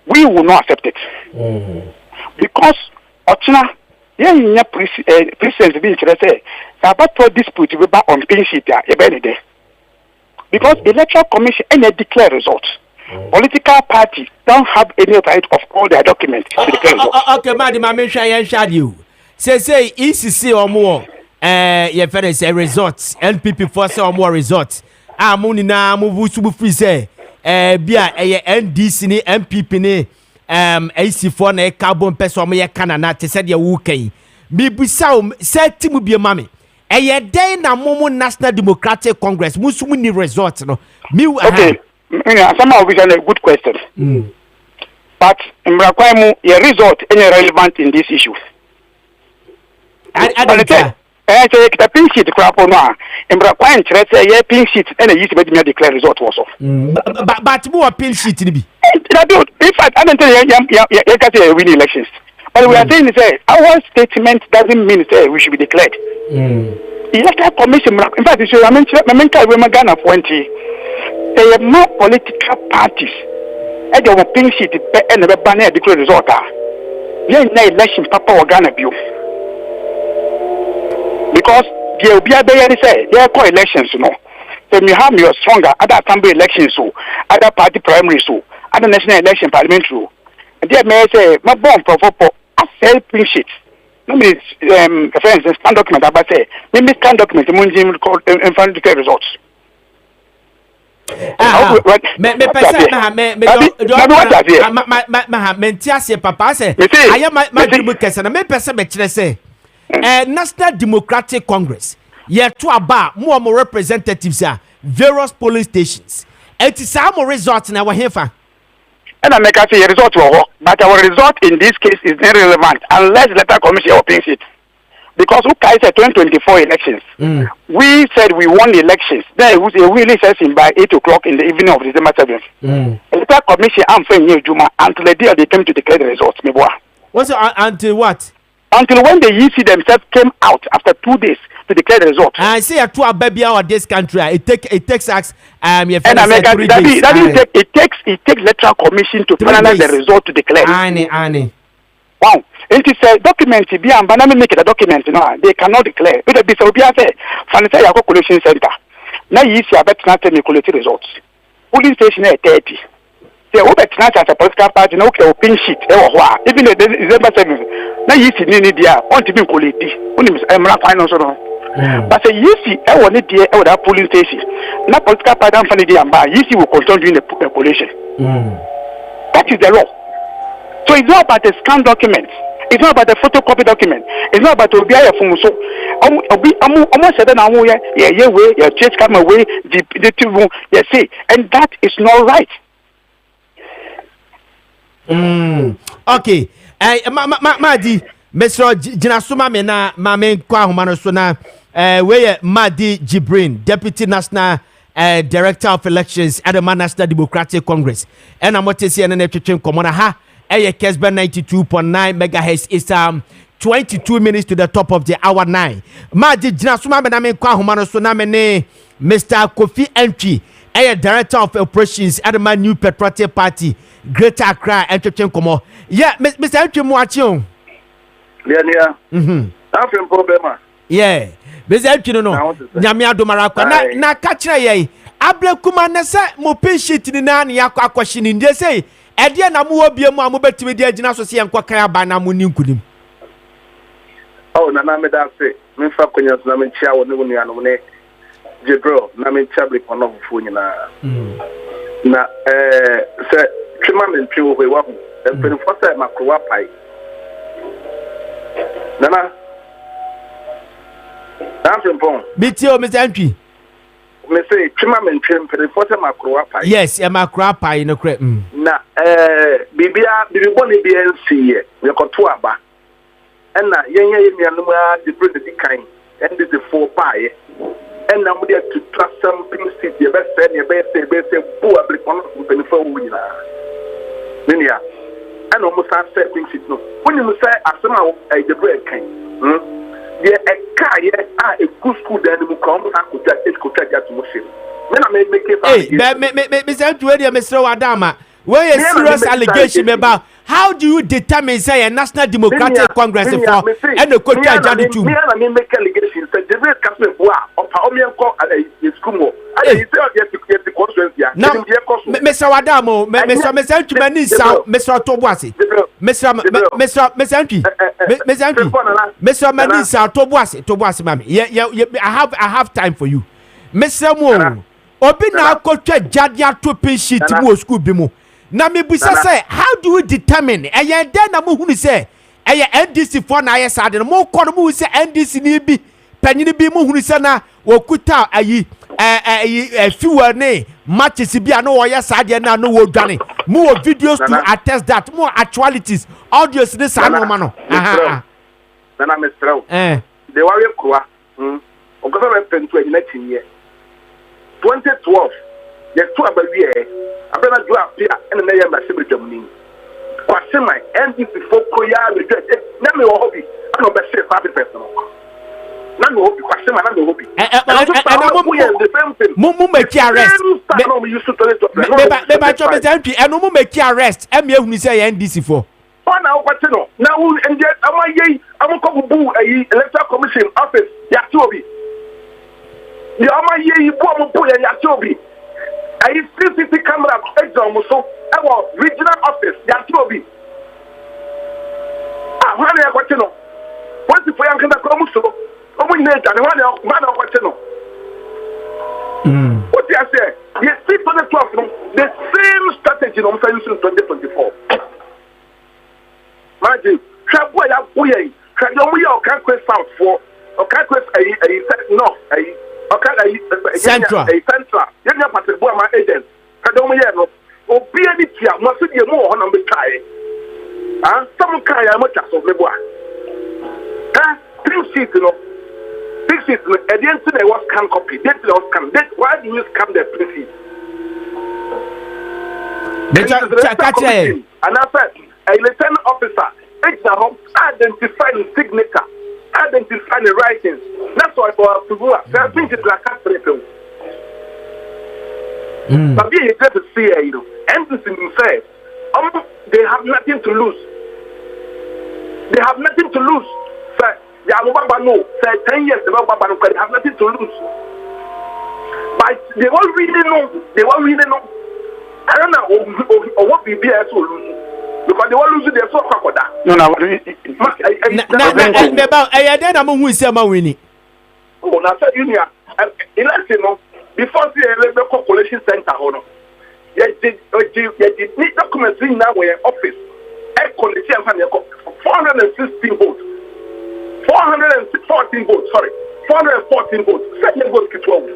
we will not accept it. Because Ochina, president being say about dispute on pin sheet because electoral commission and declare results. Political parties don't have any right of all their documents to declare results. Okay, madam, I mention you. Say ECC or more say results NPP for say or more results. Muni na move subu free say bia NDC ni MPP ni AC4 na carbon person me Canada te said ya wukai. Me bisa say timu bi mame. Day na momo National Democratic Congress musumu ni results no. Okay. Somehow we have a good question. But in Mrakwaimu, your result is relevant in this issue. I don't care. The pink sheet crap on in Mrakwaimu, say pink sheet and a used to declare result also. But more pink sheet to be. In fact, I don't tell you, you win elections. But we are saying say our statement doesn't mean say we should be declared. Electoral commission, in fact, I mentioned Ghana 20. There are more political parties. And they will pink sheet and the banner declare result. There is no election papa or Ghana view. Because there will be a say there are elections, So me have your stronger other assembly elections so, other party primary so, other national election parliamentary. And there may say my bomb for a sell print sheet. No means for instance scan document about say me scan document munjim called in front of the results. National Democratic Congress yet to about more representatives are various polling stations. It is some results in our here. And I make a say result but our result in this case is irrelevant unless the electoral commission opens it. Because who said 2024 elections? We said we won the elections. Then we really session by 8 o'clock in the evening of December 7th. Electoral commission I'm saying Juma until the day they came to declare the results. What's until what? Until when the EC themselves came out after 2 days to declare the result. I say to a baby out of this country. It takes us and America, it takes electoral commission to finalize the result to declare. Wow. It is a document be and banana make it a document no they cannot declare. It be so be say Fanisa Yako Collation Center. Now you see about not calculate results. Polling station at 30. Say over tonight as a political party no okay open sheet even the December 7th. Now you see need there want to be quality. Only Emra finance no. But say you see I want it there that polling station. Now political party and funny there and you see will continue doing the collation. That is the law. So it's not about the scan document. It's not about the photocopy document. It's not about Obiaya Fumuso. Almost said that yeah, chase come away, the TV, you see, and that is not right. Okay. Madi, Mr. Jinasuma Mena, Mame Kwahumano Sona, where Madi Jibrin, Deputy National Director of Elections at the National Democratic Congress. And I'm what to see an electric commoner ha. Kessben 92.9 megahertz is 22 minutes to the top of the hour 9. Madi Jinasuma Mename Kwahumano Sonamene, Mr. Kofi Entry, Director of Operations at the New Patriotic Party, Greater Accra, Entertain Como. Yeah, Mr. Entry Muachion. Yeah. I'm problem. Yeah, Mr. Entry no. Nyamia Domarakwa. Na kachira ye. Ablekuma nese mo pinshit ni nani yako akwashini. Ndiye say. Edia na mu obie mu amubetimi de agina so se yankwa kan aba na mu ninkunim. Oh na me da say me fa konya na me chia wo ne wonu anom ne Jebro na me chia break on of fu nyina. Na se twema me ntwe wo wa hu. E pen for say makrowa pai. Nana. I'm Frimpong. Bitio Mr. Antwi. Me say twema me ntwe pen for say makrowa pai. Yes, e makrowa pai no kre. Na bibia biboni bi ensiye we koto aba na yenye mianum a the president kan and the four pie and na we to trust some things the best say bu Ablekuma benefit we na nenia and almost say things no when you say asema the bread kan the ekaye a e school dan mu come akota to motion me na me make it me say to we Mr. Wadama. Where a serious allegation about how do you determine say a National Democratic Congress for and the coach jadi too? Me na me make allegations say the very campaign boa o pa o me nko school I say the conference ya Mr. Wadamo Mr. Tumani Sao Mr. Tobuasi Mr. Manisa Tobuasi mami I have time for you Mr. Mo obi na coach jadi to pay sheet mo school bi mo. Na me busa say how do we determine eye den na mo hunu say eye NDC for na eye sade mo ko no mo say NDC ni bi panyini bi mo hunu say na wokuta ayi fiwa ne matches bi na wo eye sade na no wo dwane mo wo videos to attest that more actualities audios ni sa no ma no na me straw the warrior kwa o go be pentu e na tinye 2012 the two abawie abena do apia and na yamba se bedwamni kwasema NDC for koya me na me wo hobi no be say 5% na me hobi kwasema na me hobi mu make arrest me cho be zanti eno mu make arrest e me ehunu say NDC for na okwate no na wu ende amaye amokobu electoral commission office ya ti obi The Ama ye bomb pull and Yatobi. I CCTV camera exam so our regional office Yatobi. Ah, one I got to know. What's the point of the so? One man of what to know. What do I say? You see for the 12, the same strategy on February 2024. Imagine, Traboya Boye, Traboya can't quest south for, or can't quest a north, a central, you know, Patrick Boy, my agent, Tradomiano, or be any tia, must be more on the Kai. Some Kai, I'm much as of the boy. Three seats, you know. At the end, there was scam copy. That was scam. Why do you scam the places? And I said, a lieutenant officer, identify the signature, identify the writings. That's why for people, I think it's like a people. But you get to see, you know, everything you say, they have nothing to lose. They have nothing to lose. Sir. They say 10 years, they have nothing to lose. But they won't really know. I don't know what BBS will lose. Because they won't lose their soul. No. I don't know winning. Oh, now, sir, you know, before the local collation center, you need documents in now where office. I collect 416 votes. 414 votes, sorry. 414 votes. Second vote to 12.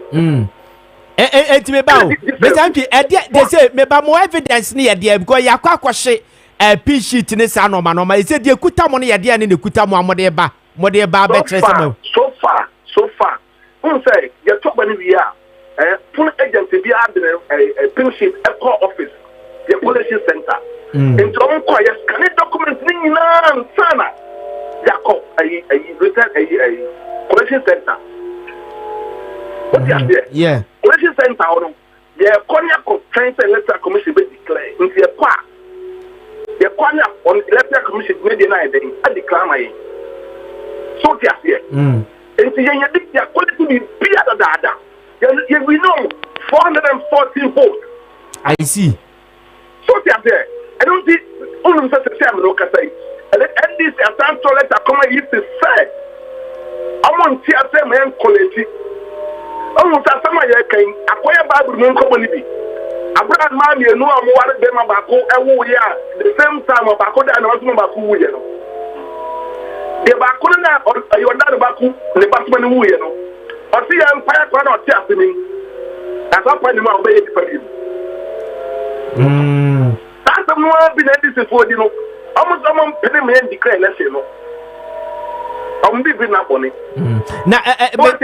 It's me about. They say, me ba more evidence near there because ya kwa kwashe P sheet in this anoma. He said, you kuta money ya dia ni kuta modeba betre sama. So far. Who say, you talk when we are. Full agency be a P sheet at core office, the collection center. In Toronto, yes, can it document Nina Sana? Jacob, a collection center. What is there? Yeah. Collection center, the Konya Complaints and Electoral Commission will declare into a part. The Konya on Electoral Commission may deny them. I declare my. So, yes, here. And so, you think the quality will be at the other. We know 414 votes. I see. So, yes, here. I don't think only such a time, no, say. And this is a letter come if to say, I'm on theatre man quality. Almost as some I can acquire Bible moon community. A brand man, you know, I'm one of them about the same time of Baco and also Baku. The Bakuna or you're not Baku, the Batman, you know. Or see, I'm fire for not happening. That's not when you are waiting for you. That's the more been this for you know. Almost someone penny man declare, let's say no. I'm living up on it. Now, I don't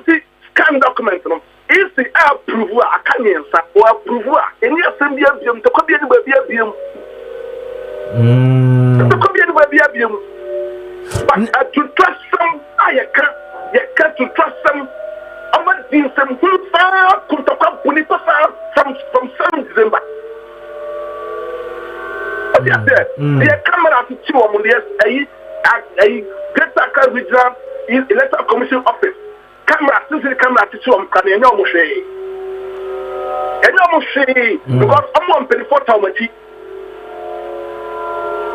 see scan documents. If the approval, I can't answer or approval, and yes, and the to come in with the abium. To come in with the abium. But to trust some, I can't to trust some. I'm not seeing some good far, could come from 7 December. The camera to 2 on the Greater Regional Electoral Commission office. Camera, since camera to 2 on Canadian Moshe. And almost because I'm on 24,000.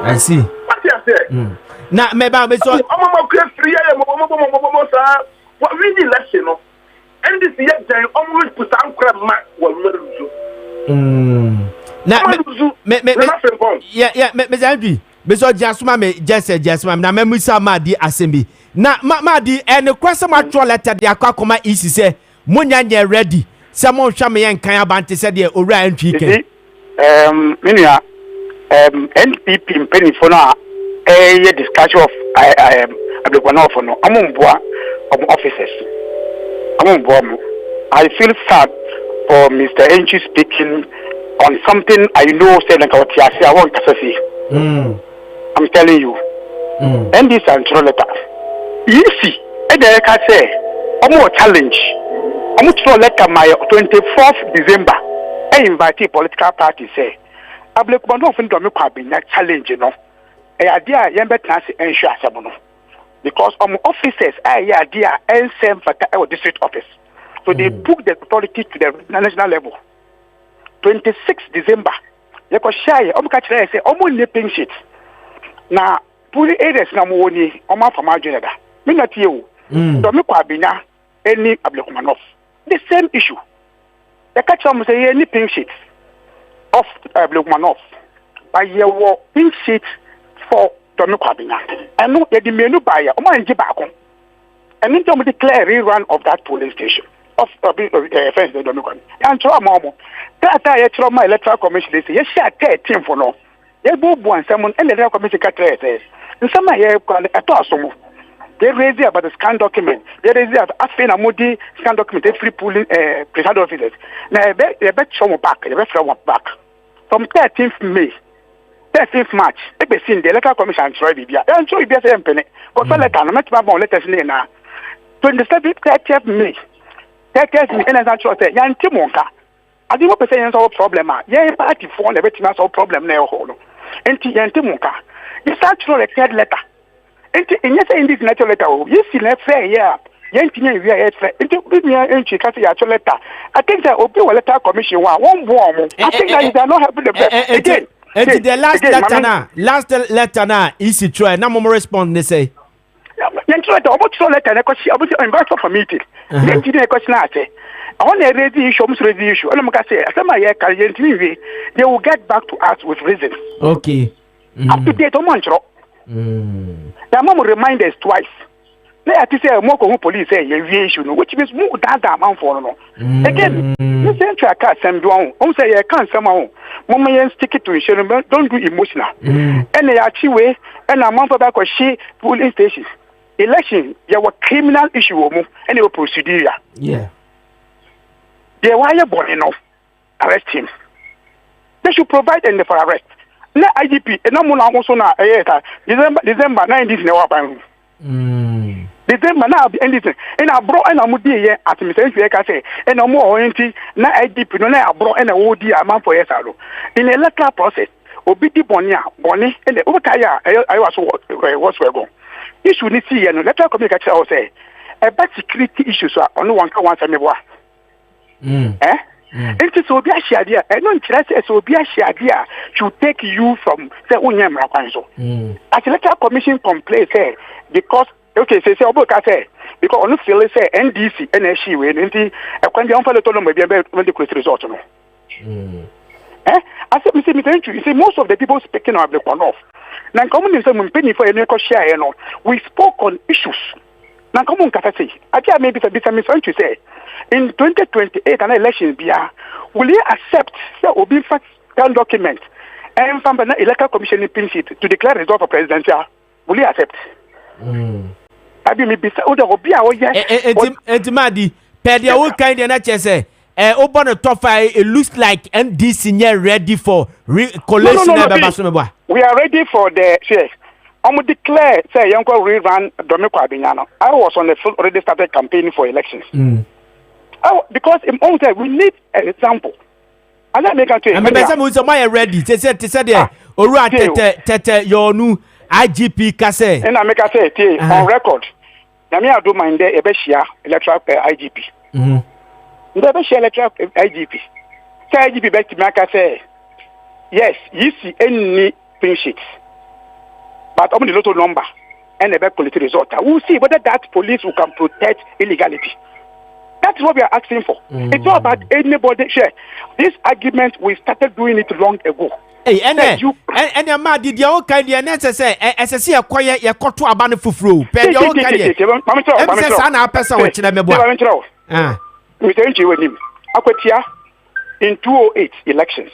I see. What you say? Now, maybe I'm so. I'm 3 what really less, you know. And this year, they always put some crap mark one little. Now, Mr. Andrew, Mr. Jasmine, Jasmine, now, Memusa Madi Assembly. Now, Madi, and the question my troll letter, the Akakoma is say, Munya ready. Someone Shami and Kayabanti said, the Orion chicken. Minia, NPP in Penifona, a discussion of Ablekuma North for no, among officers. I feel sad for Mr. Enchi speaking on something I know said like I want to say. I'm telling you. And this is a letter. You see, and then I can say, I'm more challenge. I'm to letter my 24th December. I invite political party say, Ablekuma North into a challenge, you know. I idea Yamba Tansi and Shasabono. Because officers, I idea and same for our district office. So they took the authority to the national level. 26 December, you could share, say, almost nipping shit. Now, put the areas na money, from our general. Me not you. Don't make Kwabina any Ablekuma North. The same issue. The catch on say any pink sheet of Ablekuma North. By your pink sheet for Dominic Kwabina. I know the menu buyer, and then to declare rerun of that polling station of offense the Dominican. And so Momo. That I tell my electoral commission, they say, yes, share 13 for no. They both one someone and the electoral commission says. And some here a toss. They raise about the scan document. They raise about asking a moody scan document, free polling presiding officers. Now, they bet some back, they bet from back. From 13th May, 13th March, they be seen the electoral commission and try Bibia. And so if you say, but for letter, no matter what letters now. 27th, 30th May, 30th May, and as I say, Yan Timonka. I think what percent solve problem. Yeah, party phone, the veteran solve problem now. And Yan Timonka. It's actually a third letter. And in this natural letter, you see, let's say, yeah, Yantin, we are into entry, actual letter. I think that will be a letter commission one warm. I think that they are not having the best. Again, the last letter now, easy try. No more response, they say. Yantin, about so letter, I could see about the investor for meeting. Yantin, a question I say. I want to raise the issue, almost raise the issue. And I'm going to say, as I'm here, they will get back to us with reasons. Okay. Up to date, the mom will remind us twice. They have to say, more police say, issue, which means more than that amount for no. Again, you say, I can't send you on. Say, I can't somehow. Mama, stick it to insurance, don't do emotional. And they actually way, and a month back, was she polling stations. Election, there were criminal issue, and they were procedure. Yeah. They were born enough. Arrest him. They should provide them for arrest. Na IGP, and no more also now. December 19th, December now be anything. And I brought and I would be here at Mr. Say, and no more orienting. Na IGP, no, I brought and I would be a man for yes. In the electoral process, Obiti Bonia, Bonnie, and the Okaya, I was well. You should see an electoral communication or say about security issues on one and it is so be a shadia, and no interest so be a shadia to take you from say Unyam Rapanso. As the electoral commission complains because okay, say Oboka say because on feel say NDC NSC we nti when the unfollow to no be when the close result no. I said you see most of the people speaking of the North. Now come on say mpeni for any share no. We spoke on issues. Now come on kata say atia maybe to say in 2028 an election will you accept the obi fact document and from the electoral commission in principle to declare result for presidential? Will you accept? Abi me be o obi a o ye Madi per the old kind na chese open the top 5 it looks like NDC near ready for collation. We are ready for the share. I'm declare say young rerun Dominic Kwabina. I was on the already started campaigning for elections. Because in all time we need an example. And I make a change. I'm ready. They said there. Alright, your new IGP Kessben. And I make a say on record. Now me I do mind there Ebeshia electoral IGP. Ebeshia electoral IGP. Say IGP back to make say yes, you see any pin sheets. But only the total number and the back quality result. We'll see whether that police who can protect illegality. That's what we are asking for. It's not about anybody share. This argument we started doing it long ago. Hey, and your man did your kind of necessary as I see a quiet your court to a banner for flu. Pay your own kind of person which I we thank you with him. Aquatia in 208 elections.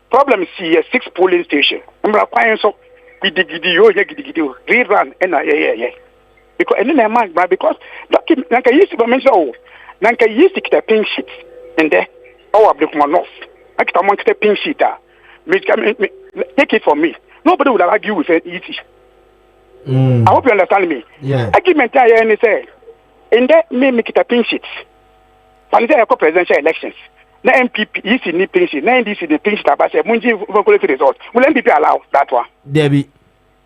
Problem is here 6 polling station. I'm requiring so we did rerun and yeah. Because and then man because like I used to mention Nanka used to get a pink sheet in there. Oh, Ablekuma North. I get among the pink sheet. Take it from me. Nobody would argue with it easy. I hope you understand me. Yeah. Argument I say in there may make it a pink sheet. And there are presidential elections. Na MPP is in the pink sheet. Na NDC the pink sheet. But say Munji vocal result. Will MPP allow that one? Debbie,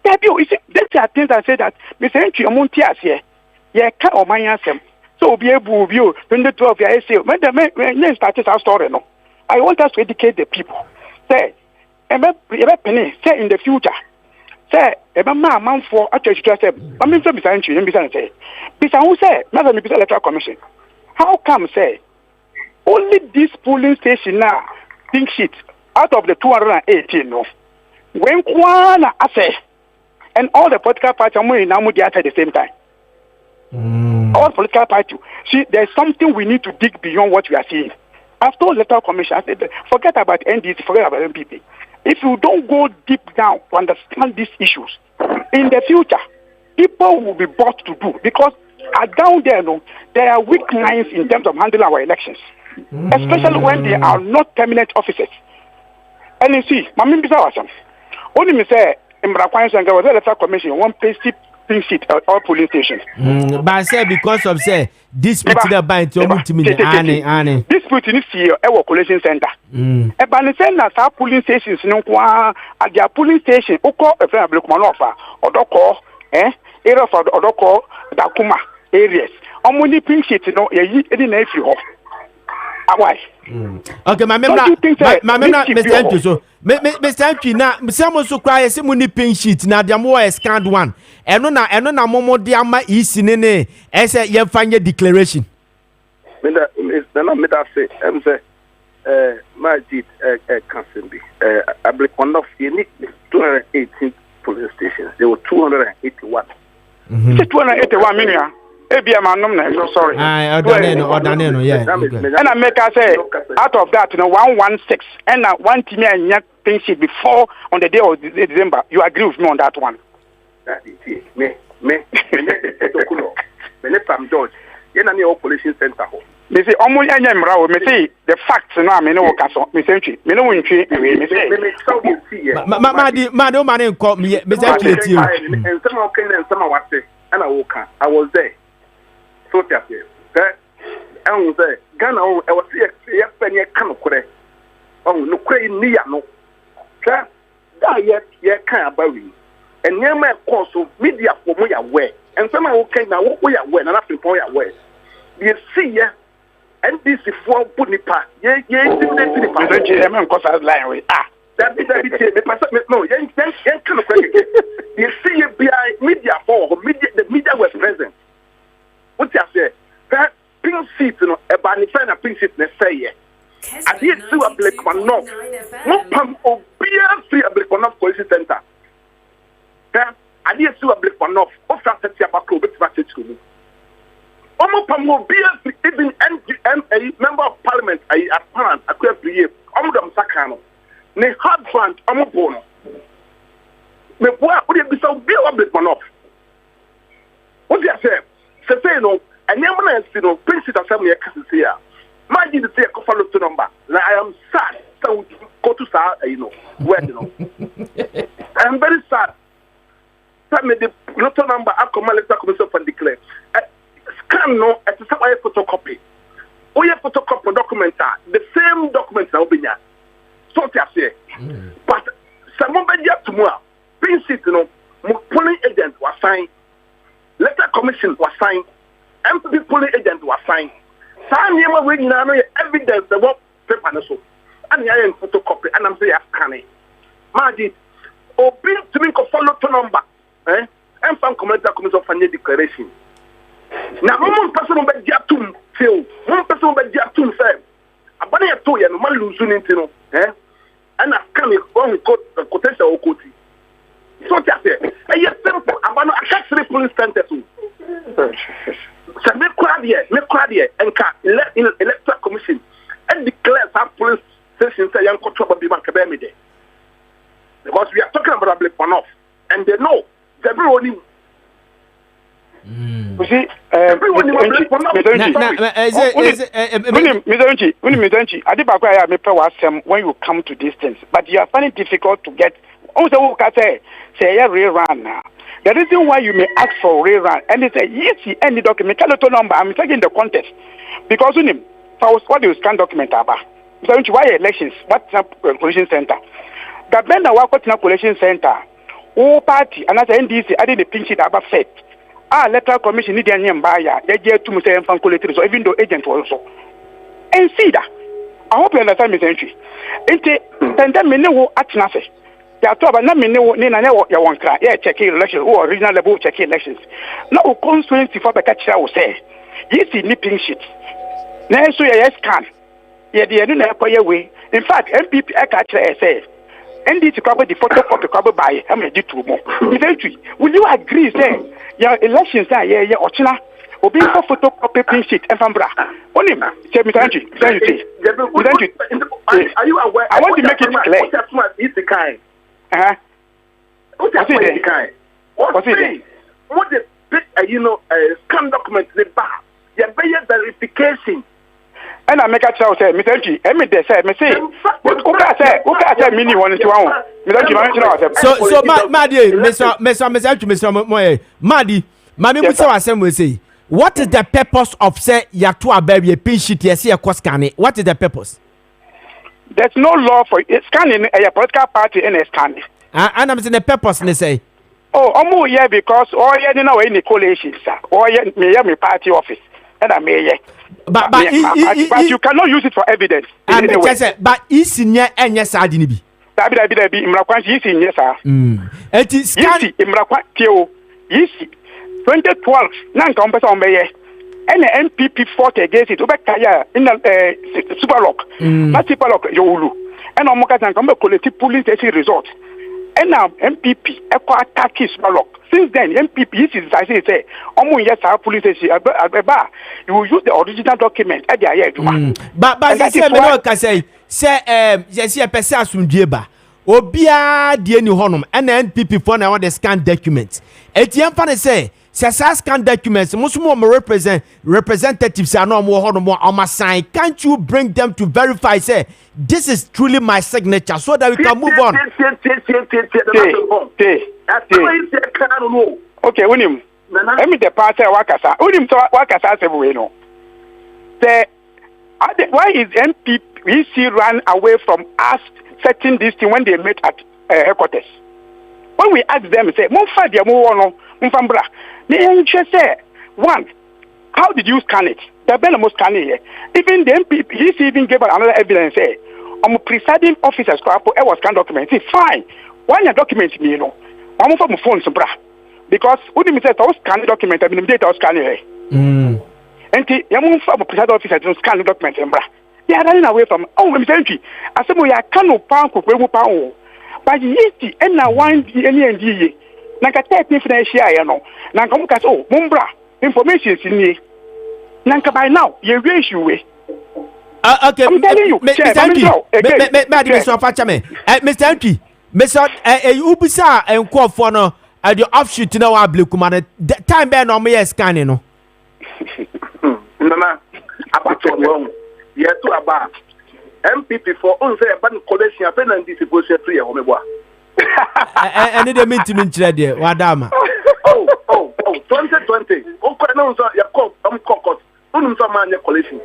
you see, there are things I say that Mr. Entry Montias here. Yeah, can't or my answer. So be able to 2012 I say when started our story no. I want us to educate the people. Say penny say in the future. Say man for actually say I mean say who say never be electoral commission. How come say only this polling station now pink sheet out of the 218 no when Kwana say and all the political parties are moving now at the same time. All political parties. See, there's something we need to dig beyond what we are seeing. After electoral commission, I said, forget about NDC, forget about MPP. If you don't go deep down to understand these issues, in the future, people will be brought to do because down there, no, there are weak lines in terms of handling our elections, especially when they are not permanent officers. And you see, my member was only me say. In Brakwan was electoral commission, one page sheet at all polling stations. But I say because of say this particular bind to me, this put in our collation center. A banisena sa polling stations no at their polling station, Oko a friend Ablekuma North or Doko, area for Odoko, Dakuma areas. Only pink sheet, no, any nephew. Why? Okay, my member, Mr. Entry, so Mr. Entry, now, some also cry a simony pink sheet, now the more scanned one. And no, Momo Diama is in any, as a young final declaration. Then I made that say, my deed, Kessben, Ablekuma North, unique 218 police stations. There were 281. 281 million. Sorry. Yeah. And I make us say out of that, 116 and one team and pink sheet before on the day of December. You agree with me on that one? Me, from George. You know, population center. Me say, almost any mrao. Me say the facts. No, me no caso. Me say, me no win tree. Me say, Madam, call me. Me say, and some okay, and some what say, and I was there. So that's it. I was there. Ghana, I was here. Penny can correct. Oh, no, crazy near no. That yet can't bury. And near my course of media for me away. And some are okay now. What we are when and after point away. You see, yeah. And this is for putting part. Yeah, because I was lying with that be no, you can't correct. You see, behind media for media, the media was present. What you say? That pink seat, you know, a banifan a pink seat, let's say, I did see Ablekuma North. No pump of beer free Ablekuma North Police Center. I did see Ablekuma North. Of that, that's about to be to me. Almost pump of beer free, even a member of parliament, a parent, a clear year, Omdam Sakano. Ne hard front, Omobono. Me boy, would you be so beer Ablekuma North? What do you say? Say no, and never you know, Prince of some year here. My did say a follow to number. I am sad. So go to start, you know, where you know. I am very sad. Tell me the lotto number. I come electoral commission and declare. Scan no, at the same photocopy. Oh, yeah, photocopy document. The same documents now be here. So I say, but someone be here tomorrow. Prince, you know, polling agent was signed. Letter commission was signed. MPP polling agent was signed. Some year we now know evidence the work paper so. And I am photocopy and I'm saying scanning. Magic. Open to me follow to number. And some community commission of a declaration. Now one person will be jatum fail. One person will be jatum fail. A bunny at two and one losing into and I can only quotation or quote. So that's it. And yet simple. I'm going to catch three police centers. So make crowd here, and in electoral commission and declare some police stations say young control be Kessben day. Because we are talking about Ablekuma North, and they know everyone. You see, everyone in when you come to this things, but you are finding it difficult to get. Also, who can say rerun now? The reason why you may ask for rerun, and they say, yes, any document, number, I'm taking the context. Because what do you scan document about? So, why elections? What's a collection center? The band that work in a collection center, all party, and as NDC, I did the pink sheet about FET. electoral commission need any mbaya. They get to say calculate so even though agent also. And see that. I hope you understand Mr. Entry. And then me know at nothing. Ya to aba na me know ni na ya won kra. Yeah, check election or regional level check elections. Now constituency for the catcher will say. Yes, nipping shit. Now so ya scan. Yeah, the no na koye way. In fact, MPP I catch say. ND to cover the photocopy cover by how many do two more. Eventually, will you agree say your elections are yeah ochina obi for photocopy pin sheet and fambra. Only say Mr. Andrew, are you aware? I want to make it clear. It's the kind. What's it kind? What's it? What the scan document the bar. You better verification. And I make a child say, Mr. G, me they say, me say, who can say, mini one into one. So, Mr. Moye, Madi, Mammy, we saw assembly say, what is the purpose of say Yatua baby a pin sheet? Yes, a cost scanning. What is the purpose? There's no law for scanning a political party in a scanning. And I'm saying the purpose, they say. Oh, yeah, because all you know any coalition, sir, or me party office, and I may. But you cannot use it for evidence. But is in your and yes, I didn't be. That be Mrakwan, yes, in yes, sir. It is Yasi Mrakwan, Yisi 2012, non compass on Bayer. And the MPP fought against it. Obekaya in the Super Lock, not Super Lock, Yolu. And on Mokas and collective police resort. And now MPP attack Super Lock. Since then, MPP is I say, yes, our police you will use the original document at the But that is what I say, yes, a person Dieba. Obia Dieni Honum and NPP for now the scan documents. Etienne Fan say, scan documents, most more representatives are no more on my sign. Can't you bring them to verify, say, this is truly my signature so that we can move on? Okay, William. Let me the party Wakasa. William Wakasa everywhere. No. Why is MPPC run away from us setting this thing when they met at headquarters? When we ask them, say, Mumfadia Muono, Mufambra, they say, one, how did you scan it? The Benamo scan it. Even the MPPC even gave another evidence, say, presiding officers, I was scan document. It's fine. Why your document me, you know? I'm from phone, bra. Because what do you say? I was scanning document. I mean, data was scanning. And the from presiding officers don't scan the document, bra. They are running away from. Oh, Mr. Entry. I said, we are cannot pound, but you and now one any Nanka take me financial, you know. Nanka Mukas, oh, Mumbra, information is in me. Nanka by now, you raise you way. Okay, I'm telling you, Mr. Entry, Mr. Entry. Mr. Ubisa and Quafono at the offshoot in our Ablekuma North. Time bear no me scanning. No, about wrong. Yes, to about MPP for unfair ban collection of and this was a 3 year old. And it mean to me, Wadama. Oh, 2020. Okay, no, sir, you call cockot. Unsaman collection.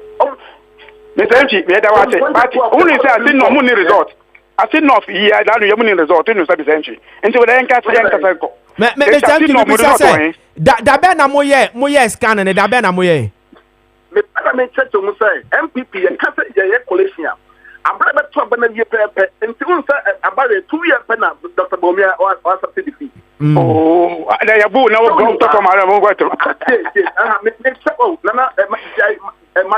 Mr. Entry, we had a party. Only say I didn't know money resort. I said no, yeah, that you money resort in the century. And so then catch the Mr. Entry, that Bena Moye scanning, that Bena Moye. Me check to say MPP and cancel the collection. I'm brother to a year per until about 2 years penna Dr. Bomia or subsidy. Oh, they are boo now go to come around what to. Oh, Nana, and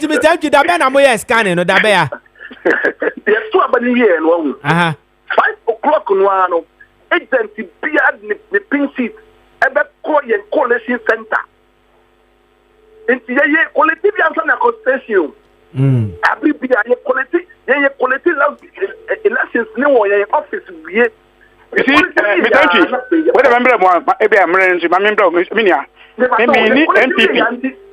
to be thank you, that Bena Moye scanning or that bear. Yes, 2 abandoned year and 1. 5 o'clock on 1. Agency be the pin seat ever call your coalition center. In the quality answer na constitution. Every be a quality elections no your office we. You see, what remember one maybe I'm running my member minia. Maybe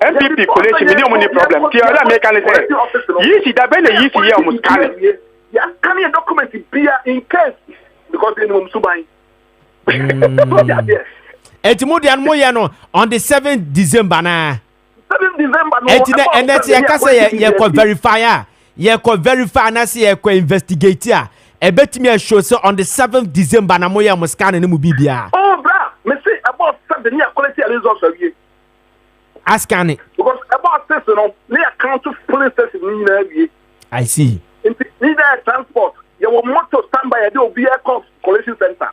MPP coalition minimum money problem. The other American say, you see that when you see here almost can. Yeah, can you document be in case because they know Subai. Etimodian Moyano on the 7th December na. 7th December no. And that's your case you could verify. You could verify and see you could investigate. ebetimi show say on the 7th December na moya mo scan ne mu bibia. Oh bra, me say about 7 year quality results of you. Ask it. Because about this, near account of police station. I see. Need transport. You will motor standby. There will be a collection center.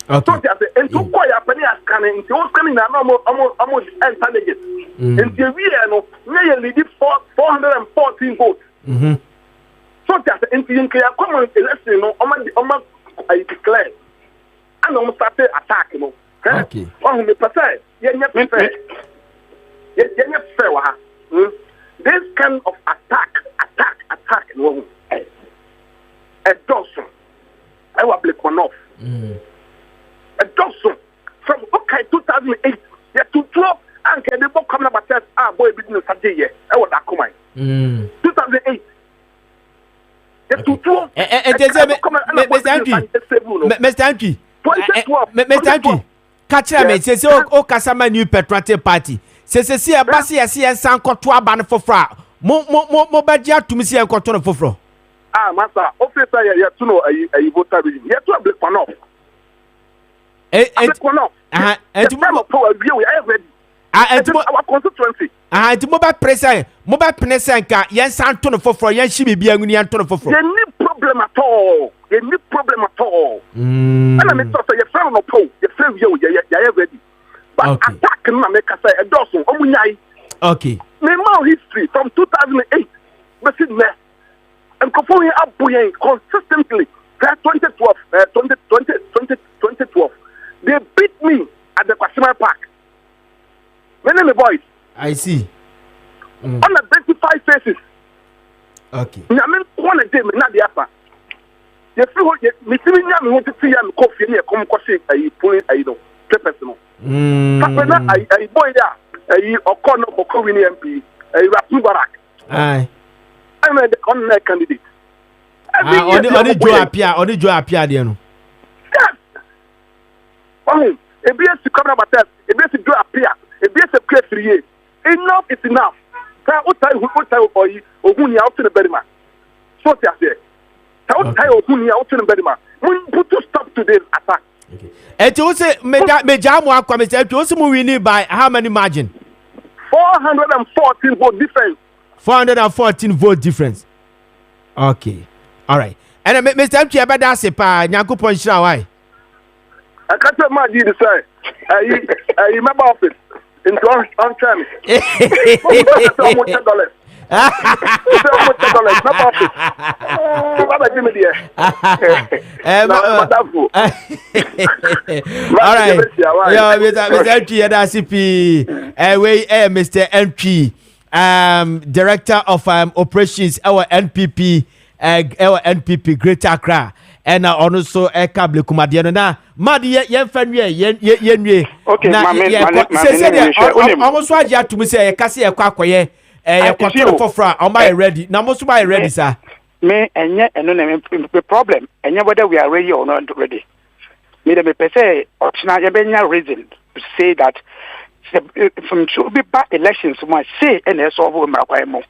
Okay. So and to call your penny scanning. Into scanning now, almost end target. Until we are nearly 414 votes. So that until you can come on election, I declare. And almost started attack. Okay. Oh, me percent. This kind of attack, no. A dozen. I will Ablekuma North. A dozen from 2008. Yeah, to 12 and can they both come up and boy business Saturday. I will not come 2008. Yeah, to 12. Mr. Anki. 2012. Mr. Anki. Catch me. Say o Kasama New Patriotic Party. Say a basi ya san koto aba for fra. Mo badia to me see en koto no foforo. Master, officer ya to know a voter regime. Ya to Ablekuma North. Ablekuma North. And power view I ready. Our constituency. And mobile president ka yen san to no foforo yen shi bibia nguni an to no foforo. Any problem at all. Any problem at all. And I mean so your friend no po, your friend you ya ready. But attack na make say a dozen omunyai. Okay. Me more history from 2008. But see me. And Kofi up consistently. 2012, 2012. They beat me at the Kessben Park. Many boys. I see. Unidentified faces. Okay. I mean, one day, me not the upper. You feel me see me want to see him coffee near come coffee. I pull it. I know. Personal. I boy there. I Okono Bokowini MP. I Rapu Barak. Aye. I'm the candidate. Only Joe appear there. Yes. Oh, a BS to come about that. A BS to do appear. A BS to create 3 years. Enough is enough. What time for you? Oguni out to the Berima. So they are there. What time Oguni out to the Berima? We put to stop today's attack. And you say, Mejamu Aquamis, you also winning by how many margin? 414 vote difference. 414 vote difference. Okay. All right. And Mr. M. Chiabada Sepa, Nyanko Ponchra, why? I can't tell my dear, sir. I remember office in on time. $10. All right. Yeah, Mr. M. Mr. M. Director of Operations, our NPP. Our NPP Greater Accra and also Ablekuma North na mad yen fanwe yen okay almost what you to me say kase e kwakoye e kwatoro fofra am I ready na mo so buy ready sir me enye eno na me problem enye whether we are ready or not ready me dey me say optional ye benya reason to say that from should be back elections must say and solve mrakwa mo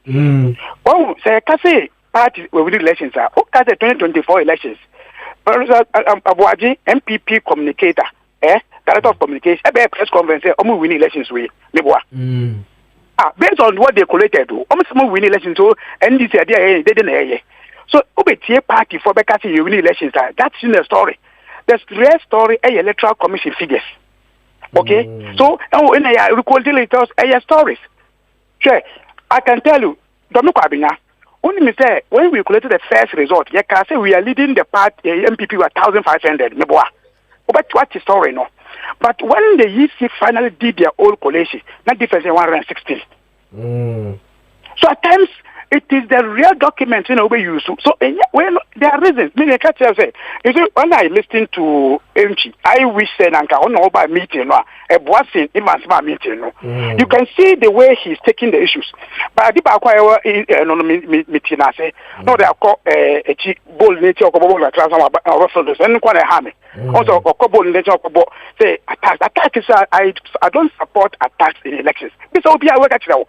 oh say kase party we will elections are okay the 2024 elections Abuaji MPP communicator director of communication press conference omu win elections we meboa based on what they collected omu win elections so NDC they didn't so obetie party for because you win elections that's in the story the real story electoral commission figures okay so when I recall the stories sure I can tell you Dominic Abinya only me say when we collected the first result, you can say we are leading the party MPP with 1,500. But what is story no? But when the EC finally did their old collation, not difference in 116. So at times it is the real document we use. So when there are reasons. I can't say. You see, when I listen to MG, I wish said Anka on over meeting a bossing in meeting. You can see the way he's taking the issues. But I did acquire meeting. I say no, they are called a cheap bull nature of a reference and quite a hammy. Also, a couple nature of say attack is I don't support attacks in elections. This will be a work at now.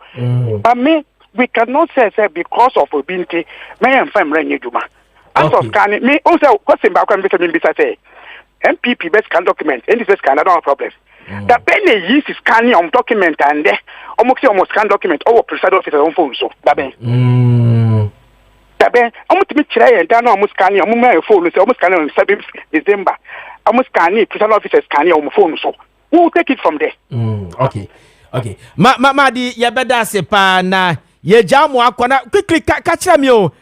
But me. We cannot say because of Obinti, may and fam Renny Juma. As of scanning, me also question back when Mr. say MPP best scan document, and this best scan, I don't have problems. The penny use scanning on document and there almost scan document or presiding officer on phone. So that almost to me try and down almost scanning on my phone, almost scanning on 7th December. Almost scanning presiding officer scanning on my phone. So who will take it from there? Okay. Madi yabeda sepa na ye jamu akwana quickly catch me o.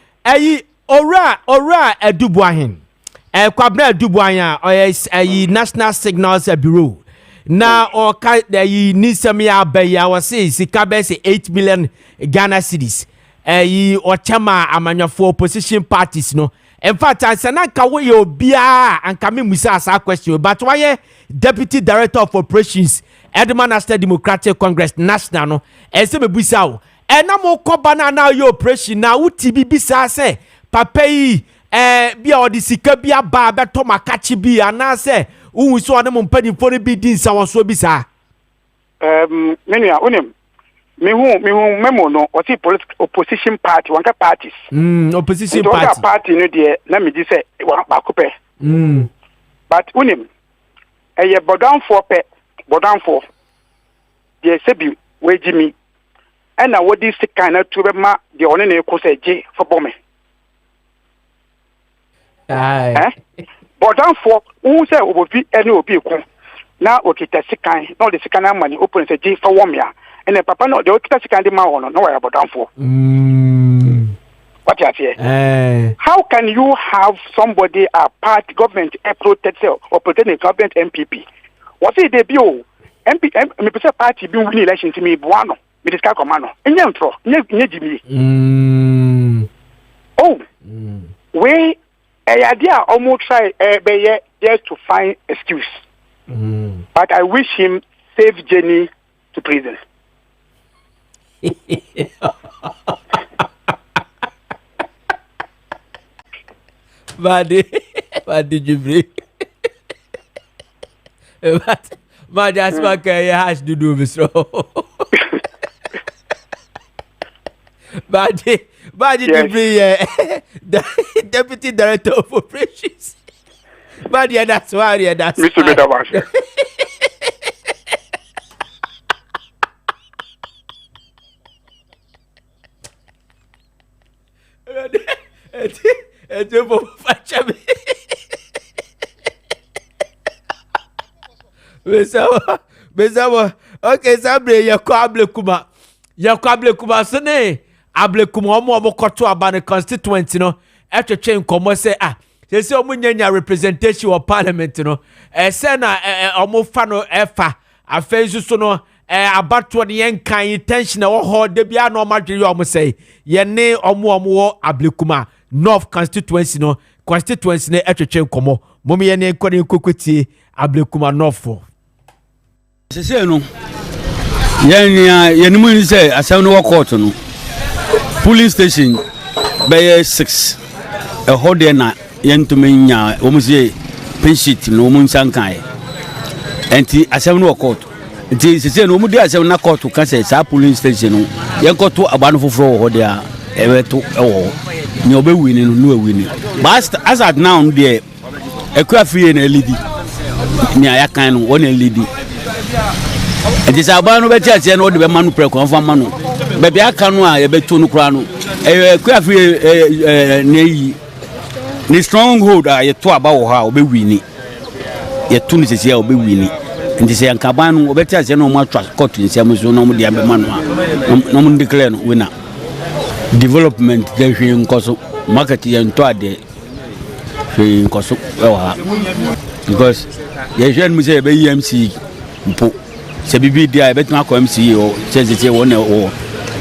Ora edubuahin. Kwabna edubuahin o National Signals Bureau. Na o ka yi nisemi abeya wase sika be se 8 million Ghana cedis. O chama amanyafo opposition parties no. In fact, I said na we obia and kame musa asa question but why Deputy Director of Operations Edman National Democratic Congress National no ese me busa o na mo ko banana yo operation na uti bibisa se papa yi bia odisika bia ba beto makachi bia na se unwu so ne mo mpanifo ne bi din sa woso bisa menua onim me hu memo no o ti opposition party wanka parties opposition party no de na me di se wa ba ko pe but onim eye bodan for de sebi wejimi and what this kind of to ma the only name ko say J for bomb but down for who say obi any obi ko na okita sikan no the sikan money open say J for one ya and the papa no the okita sikan the ma no why about down for what you say how can you have somebody a part government protect or protect the government MPP what say they be MP me pese party bi win election to me buano me discuss command no enye ntro nye jimi we idea almost try be just to find excuse but I wish him safe journey to prison. Badi Jibri but that's what has to do, Mr. Badi Jibri, Deputy Director of Operations. But yeah, that's why that's Mr. Bedamash. Besawa. Okay, sabre ya ko Ablekuma sene Ablekuma omo koto aba ne constituent no etwetwe nkomo se se omo nyanya representation of parliament no se na omo fa no efa afensu so no abato ne yenkan intention wo ho de bia no madwere omo se ye ne omo Ablekuma North constituency no ne etwetwe nkomo mom ye ne nkwane kokotie Ablekuma North. Sese no yenimu ni say asem no court no police station by 6 a hode na yentumenya omusie penshit no munsankan enti asem no court enti sese no mudi asem na court ka say sa police station no yenkoto abano foforo hode a ebeto ewo ni obewini no awini but as at now there ekwafiye na lidi ni ayakan no wona lidi enti sabano be tiase no de be manu preko mfa manu be bia aka no a ye beto no kura no ekwafi ni stronghold a ye to aba wo ha obewini ye to ni sese a obewini enti se yankaban no be tiase no mo atwa court nsia mo so no mo de be manu a no mo declare no winner development de hwe nkoso market ye nto ade hwe nkoso wa because ye hwe mu se be EMC mpo se bibi dia e betu akọ MC o se won o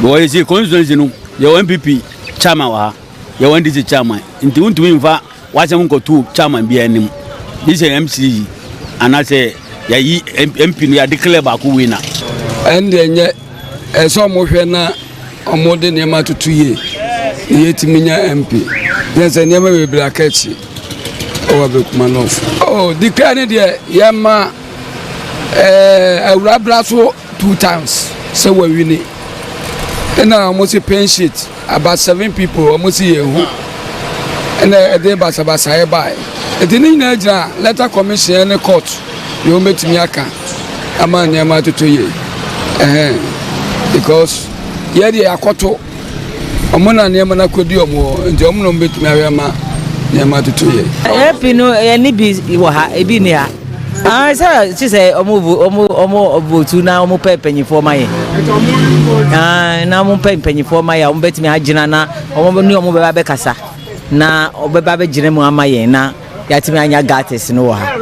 bo ye se constituency no ye MPP chairman wa ye won DC chairman nti untumi mfa wa se nko tu chairman bia anim this MC anase ya yi MP no ya declare ba ku winner and enye so mo hwe na omode ne ma tutu ye timinya MP nse ne ma be brakachi o Ablekuma North declare ne ye ma Brasso 2 times so we win and almost a pen sheet about 7 people almost here and ɛde basabasa ɛbae ɛti ne nyinaa gyina letter commission ne court yɛ wɔmɛtumi aka ama nneɛma atoto yie because yɛde akɔto ɔmo na nneɛma no akɔdi ɔmo nti ɔmo na ɔmbɛtumi ahwɛ ma nneɛma atoto yie ɛpi no ɛne bi wɔ ha ebi ne ha sɛ kyi sɛ ɔmo votu na ɔmo pɛ mpanyinfoɔ ma yɛ na ɔmo pɛ mpanyinfoɔ ma yɛ ɔmo bɛtumi agyina na ɔmo ne ɔmo bɛba bɛkasa na ɔbɛba bɛgyina mu ama yɛn na yɛatumi anya gates no wɔ ha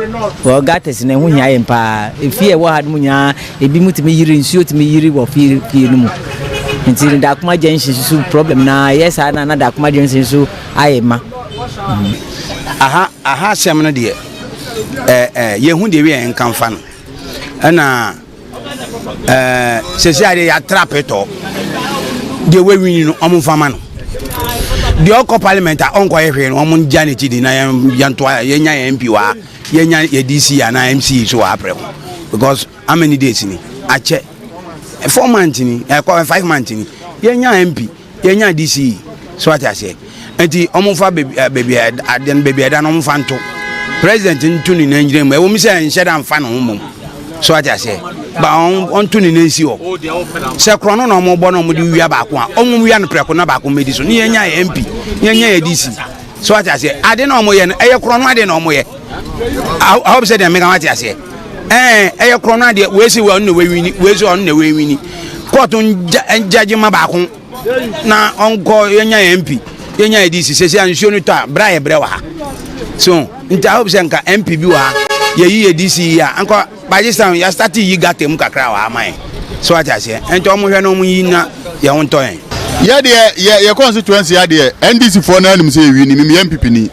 wɔ gates no ɛho hia yɛn paa efie ɛwɔ ha no mu nyinaa ebi mu tumi yiri nsuo tumi yiri wɔ fie no mu nti Dakuma junction so problem na yɛ saa na Dakuma junction so ayɛ ma aha sɛm no deɛ yehu de wi en kanfa no na sesi ade ya trap eto de we win no omo fama no de okọ parliament a onko yehwe no omo nja ne chidi na yanto yenya MP wa yenya DC ya na MC so apre because how many days ni ache 4 months ni 5 months ni yenya MP yenya DC so ati ase enti omo fa baby ada no omo fa nto president ntuni Nigeria mo e wo mi se nhyeda mfa no ho so ati ase ba on tuni na nsi o se krono na mo bo na mo di wia ba ko a omo wia no preko na ba ko medi so ni yenya MP yenya DC so ati ase ade na mo ye no eye krono ade na mo ye I hope say dem make am ati ase eye krono ade we si we on na we wini we si on na we wini court judge ma ba ko na onko yenya MP yenya DC se se ansuo no ta bra ye bre wa ha so nta hope say nka MP bi wa ye DC ya anko Pakistan ya start yi gatem kakra wa amai so ati ase ento mo hwe no mo yi na ye wonto en ye constituency ya de NDC for na nim say wi ni me MPP ni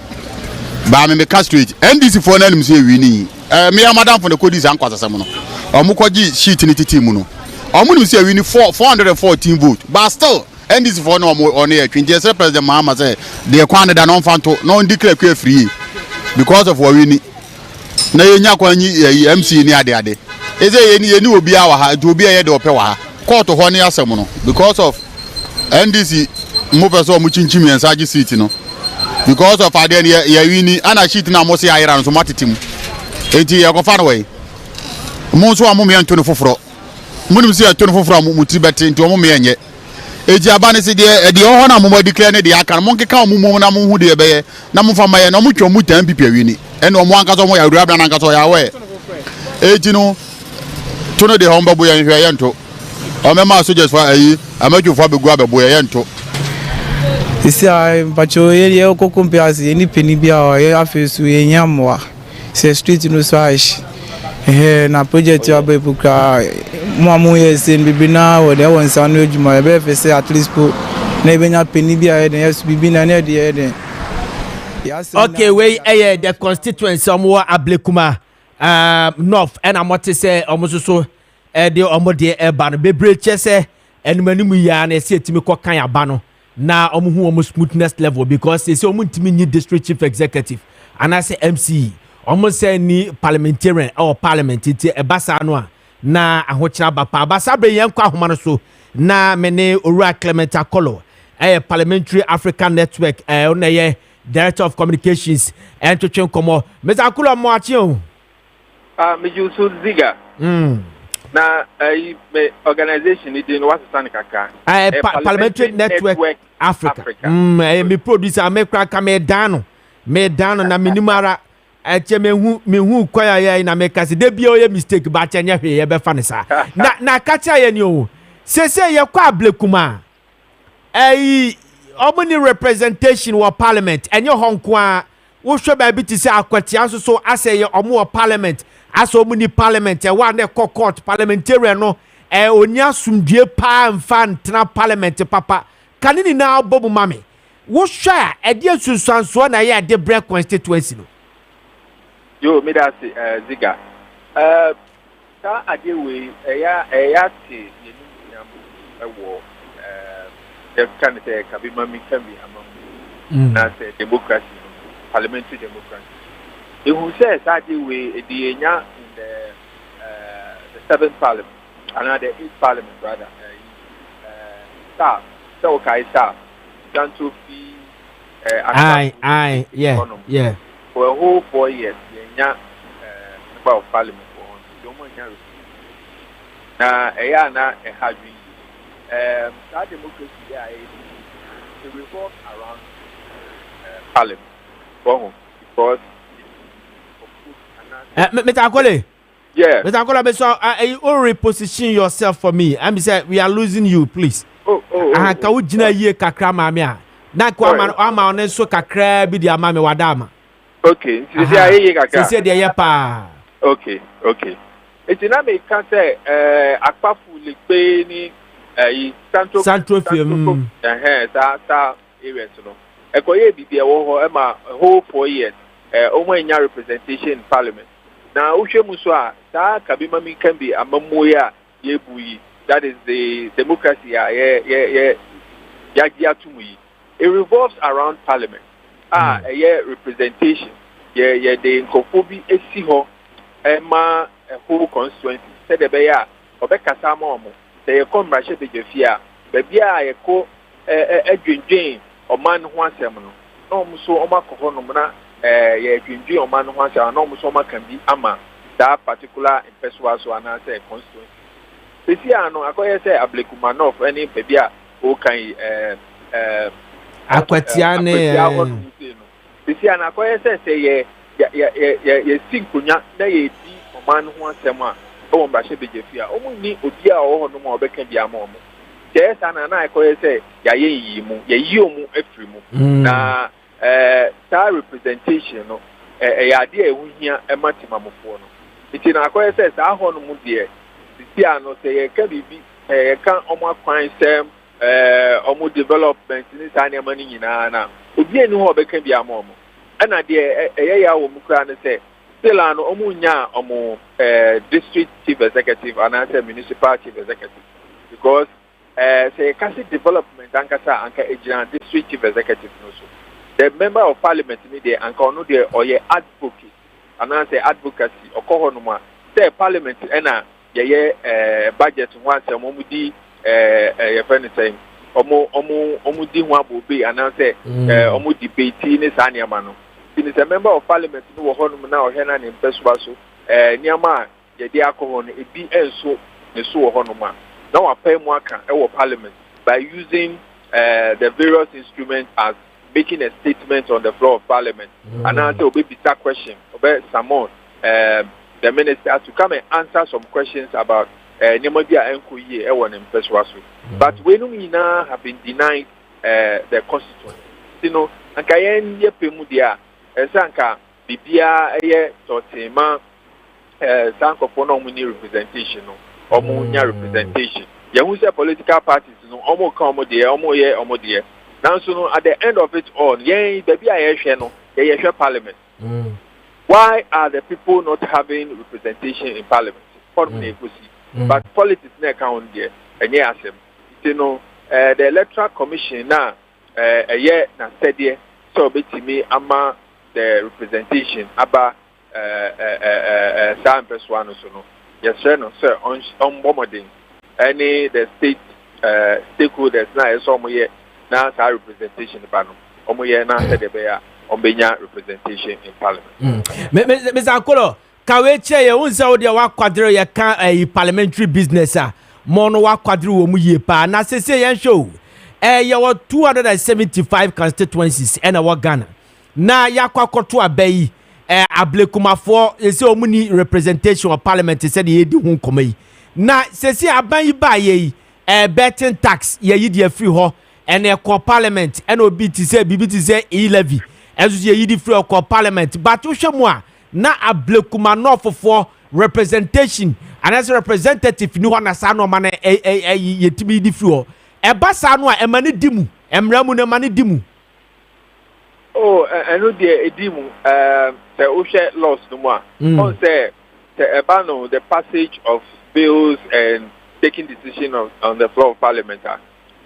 ba me castrate NDC for na nim say wi ni me ya madam for the codis ankwasasem no omo koji sheet ni titi mu no omo nim say wi ni 414 vote but still NDC for no omo on here twin just president Mahama say the kwan da no fanto no declare kwa free because of what we ni na yenya kwanyi MC ni ade eze yeni obi awa ha obi ye de ope wa ha court ho ne asem no because of NDC mo person mo chinchim yan saji seat no because of ade ye wini ana sheet na mo se ayira no so matetim enti ye ko fa no we mo so amu me anto no foforo mo nim se anto no foforo mo tribete enti mo me enye eji abane se de ho na mo declare ne de aka mo nkeka mo na mo hu de be ye na mo fa ma ye na mo twa mo tan pipi wini ene omo anka so mo ya wura bra na anka so ya we eji no to no de ho mbabo ye hwe ye nto o me ma soldiers fa ayi amaju fa be gu abebo ye nto isi ai bacho ye okokompe asi ni peni bia o ye afesu ye nyamwa se street no so aish na project ya be buka mo ye sen bibi na wo de won sa no ejuma be fe se at least po na be nya peni bia ye de yes bibi na na de ye de okay we the constituency omo Ablekuma North and amote say omo so de omo de eba no bebre che say enumanimu ya na se etimi ko kan aba no na omo hu omo smoothness level because they say omo ntimi ni district chief executive and I say MC omo say ni parliamentarian or parliament ti eba sa no a na ahokyera ba pa ba sa bre yen kwa homa no so na mene Owura Clement Akolo Parliamentary African Network ona ye Director of Communications and to chen komo Mr. Akula Maakye o me Kofi Ziega na me organization it in what stand kaka Parliamentary Network Africa me producer me kra me dano na minimara eche me hu kwaya ya na me kase de bia o ye mistake ba che nya hwe ye be fa ne sa na kacha ye ni o sese ye kwa Ablekuma omni representation wa parliament enye honko a wo hwe ba bi ti se akwatia so ase ye omo parliament aso omni parliament e wa na court parliamentarian no oni asumdue pa mfa ntena parliament papa kanini na bobu mame wo hwe e de susanso na ye de break constituency no yo me da se Ziega ta ade we eya ti yenu nyam ewo the kind of can be among na say democracy, parliamentary democracy. If who says that way the in the 7th parliament, another 8th parliament rather, staff, so okay staff, done to be Yeah. For a whole 4 years, member of parliament for now, na that democracy it revolves around parliament because Mr. Akole. Yeah. Mr. Akole, so you all reposition yourself for me. I'm saying we are losing you, please. Ka ujina ye kakra mame a. Na kwa ama one so kakra bi di ama me wadama. Okay. Sisi de ye pa. Okay. Eti na me kan say akpafu le pe ni Central film. Sa areas no. Ekoye bibia wo ho e ma whole 4 years. Omo enya representation in parliament. Na uhwe mu so a sa kabima mi kan bi amamoya ye buyi. That is the democracy it revolves around parliament. Representation. The Kofi esi ho ema whole constituency. Said the beya obekasa mo mo. They come brashe be jefia. Baby a yeko edwendwen oman ho asem no. No mo so oma koho no na ye edwendwen oman ho asem no mo so oma kan bi ama that particular impeswa so ana say constituency. Sisi ano akoye say Ablekuma North any baby a o kan akwatiane sisi ano akoye say ye sinkunya na ye di oman ho asem a o mba she bejefia o mu ni obi a o ho no ma obeka bi ama o mu jesa na na akoye say ya ye yi mu ye yi o mu afri mu na star representation no ya de ehuhia ematimamofo no iti na akoye say sa ho no mu de no say ka bibi kan omo kwan sem omo development ni sa ne mani nyina na obi eni ho obeka bi ama omo ana de ya wo mu kra ne say still ano omo nya omo district chief executive and say municipal chief executive because say kasi development anka ejina district chief executive no so the member of parliament ni de anka ono de oye advocate and say advocacy okoho no ma say parliament ena budget once omo di friend time omo di ho abobe and say omo debate ni sa ne ma no is a member of parliament no wo hono na ohwe na ne mpeswa so niama ye di akoho no ebi enso ne so wo hono ma na wa pay mu aka e parliament by using the various instruments as making a statement on the floor of parliament and answer obi bita question obi Samon the minister to come and answer some questions about Nemodia Enkoye Ewan Peswasu. But when we now have been denied the constituent, you know, and Kayen Yepemudia, Sanka, Bibia, Totema, Sanko Ponomuni representation, or Munya representation. Yahusa political parties, no, Omo Komo dear, Omo ye, Omo dear. Now, so at the end of it all, yea, Baby Ayashano, Yasha Parliament. Why are the people not having representation in parliament? But politics na account there, and yes, you know, the electoral commission now, a year na said here, so between ama the representation about Sam Peswano so yes, sir, no, sir, on bombarding any the state stakeholders now, so more now representation the panel, omoye now said the bear. Ombenya representation in parliament. Mr. Akolo, kaweche ye unsa odi wa kwadre ye kan parliamentary business a mono wa kwadre wo mu ye pa na sese yen show ye wo 275 constituencies ena wa Ghana na yakwakoto abayi Ablekuma for ese omuni representation of parliament said ye di hu komai na sese aban yi ba ye betting tax ye yi di free ho ene ko parliament ena obi ti say bibi ti say e-levy as you yi di free ko parliament but uhwemu na Ablekuma North for representation and as a representative ni wana sa no ma na yetimi di free ho e ba sa no a e mani dimu emramu na mani dimu eno de edimu the ohwe laws no mo on say the passage of bills and taking decision on the floor of parliament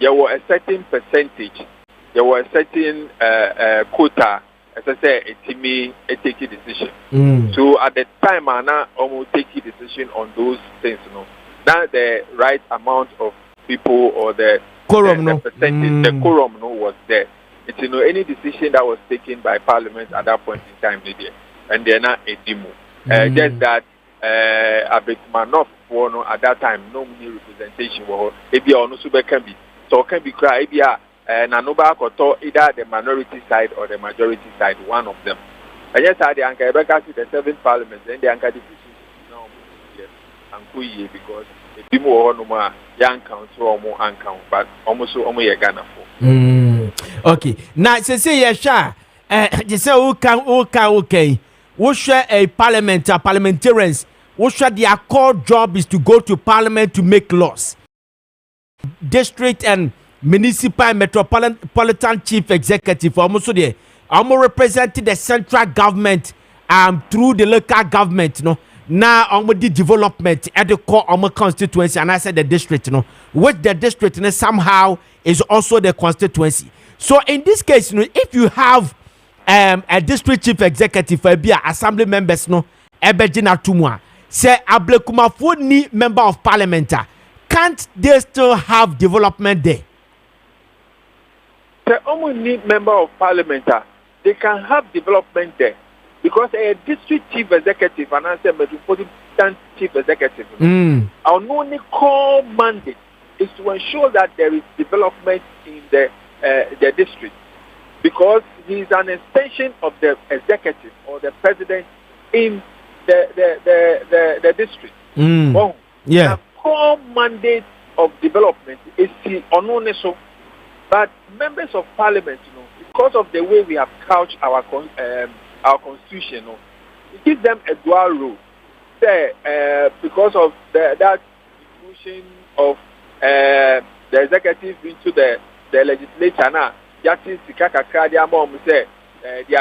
there were a certain percentage, there were a certain quota, as I say, a take a decision. So at the time, I now almost take a decision on those things, you know. Not the right amount of people or the quorum, the percentage, the quorum was there. you know, any decision that was taken by Parliament at that point in time, and they're not a demo. Just that Ablekuma North at that time, no money representation. Maybe on Super can be so can be cry. Maybe Nanoba Koto either the minority side or the majority side, one of them. And yes, I the Anka Ebeka the 7th Parliament, then the Anka decision now and Kuye because the people no more young council or more uncount, but almost so almost Ghana for. Okay. Now, say yes, you say okay. We share a parliamentarians. We share their core job is to go to parliament to make laws. District and municipal metropolitan chief executive almost there. Almost representing the central government through the local government, no. Now almost the development at the core of my constituency, and I said the district, no. Which the district somehow is also the constituency. So in this case, if you have a district chief executive for be assembly members, no, ebejina tumwa, say Ablekuma ni member of parliament, can't they still have development there? The only member of parliament, they can have development there because a district chief executive and a metropolitan chief executive, our only core mandate is to ensure that there is development in the district, because he is an extension of the executive or the president in the district. Yeah. The core mandate of development is the so, but members of parliament, because of the way we have couched our constitution, it gives them a dual role. Because of that inclusion of the executive into the legislature now, their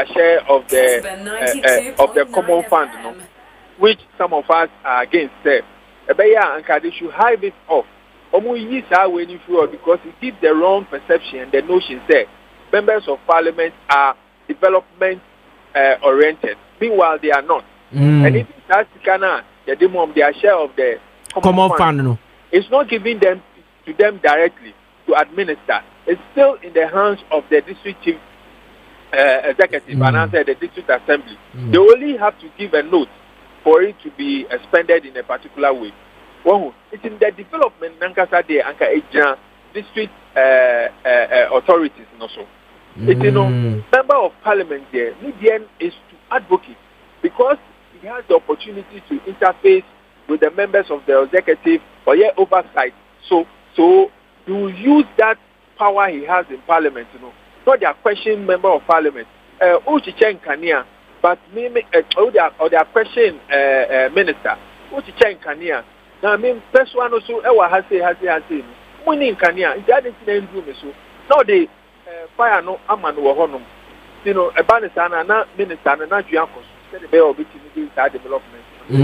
share of the common fund, which some of us are against. They should hive it off. Because it gives the wrong perception and the notion that members of parliament are development oriented. Meanwhile, they are not. And if that's their share of the common fund, it's not giving them to them directly to administer. It's still in the hands of the district chief executive and answer the district assembly. They only have to give a note for it to be expended in a particular way. It's in the development Nankasa de Anka district authorities also. Member of parliament there, median is to advocate because he has the opportunity to interface with the members of the executive or oversight. So you use that power he has in parliament, not their question member of parliament. But or their question minister. Now I mean first one also has money in Kenya. It's that incident room so now they fire no aman honum. A banisana na minister na juanko said the bear of development. Or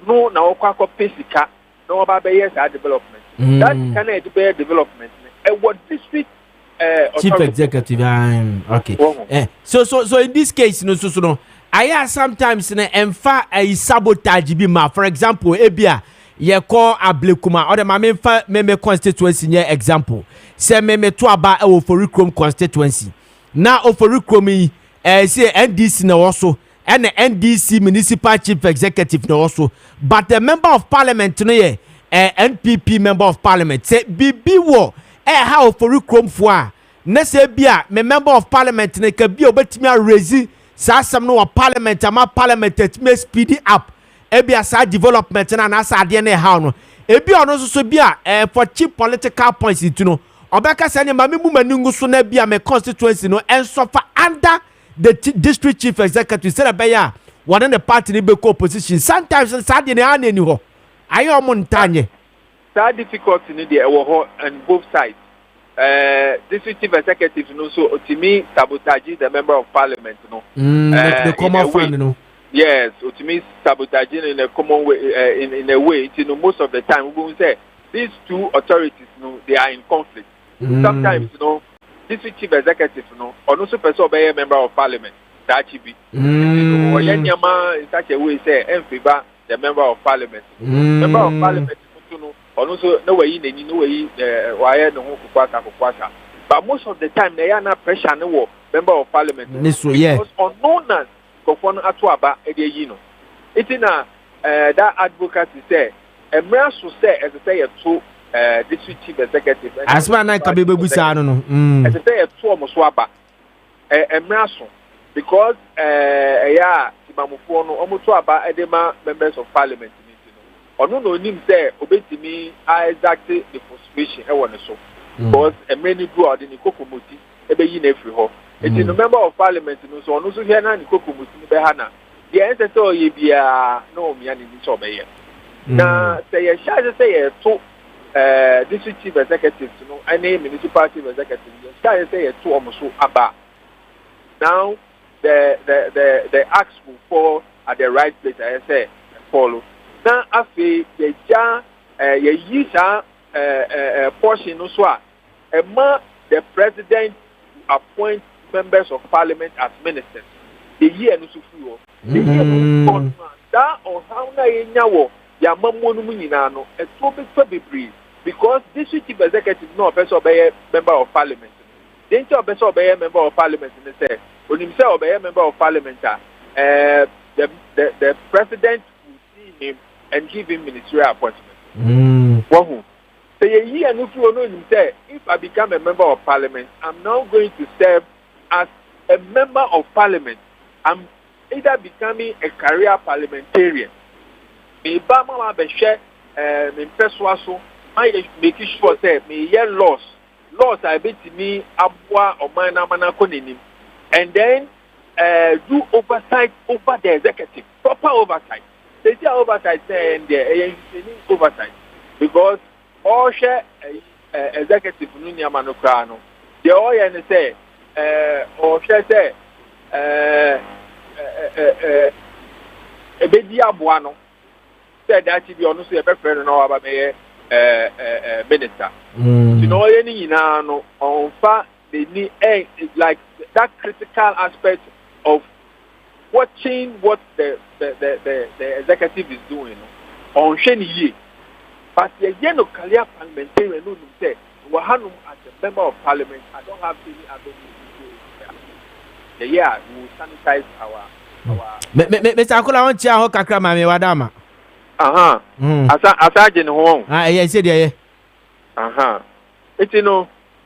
no now kwako pesika no about yes development. That can be development. What district chief executive okay. So in this case I hear sometimes a sabotage be ma. For example, ebia ye call Ablekuma or the meme constituency near example. Say meme to aba Oforikrom constituency. Now Oforikrom say NDC na also and the NDC municipal chief executive na also. But the member of parliament no ye NPP member of parliament say bibi wo how Oforikrom fo na say bia me member of parliament na ka bia obetimi raise some no parliament ama parliament it may speed up ebia sa development na sa ade na how no ebia ono so bia for cheap political points it no obeka say ma me mu maningu so na bia me constituency no and suffer under the district chief executive say be ya one in the party ni be opposition sometimes sa ade na ani ho ayo mo ntanye that difficulty ni dey on both sides. District chief executive so to me sabotage the member of parliament the common fund yes to me sabotaging in a common way in a way most of the time we will say these two authorities they are in conflict. Sometimes district chief executive or also person be a member of parliament that should be or in such a way say in favor the member of parliament. Member of parliament or also no way in no way why no kukwasa but most of the time they are not pressure no member of parliament. Because unknown Kofi Atuaba Edeyino. It is that advocacy say a man should say as I say to district chief executive. As man I can be busa no. As I say to Muswaba a man because yeah Timamufo no Omutuaba edema members of parliament. Ono no nim say obetimi exactly the frustration e won so because a many do out in kokomuti e be yi na free ho it is the member of parliament no so ono so here na ni kokomuti be ha na the answer so ye bia no me ani ni so be ye na say ye charge say ye to district chief executive no any municipal chief executive ye charge say ye to omo so aba now the ask for at the right place I say follow. Now, after the portion also, the president appoint members of parliament as ministers. The year no sufu. The year no that or how na yenyawo ya mamu no nyina no e to be because this chief executive no person be member of parliament. The person be member of parliament they say when himself be member of parliament the president will see him and give him ministerial appointment. Wahoo. So if I become a member of parliament, I'm now going to serve as a member of parliament. I'm either becoming a career parliamentarian. Me bama be share me persuaso, making sure that me hear laws I bet me abwa or mana konenim. And then do oversight over the executive, proper oversight. They say oversight and oversight because all share executive nunya manokrano. They all say or share say ebedia buano said that if you honestly a friend no about minister. You know any no on fa they need like that critical aspect of watching what the executive is doing on Sheni. But the no career parliamentarian no say Wahanum as a member of parliament, I don't have any other the year we sanitize our Mr. Akola won chia ho kakra ma me wadama. Asa je ne ho. Yes dey. It's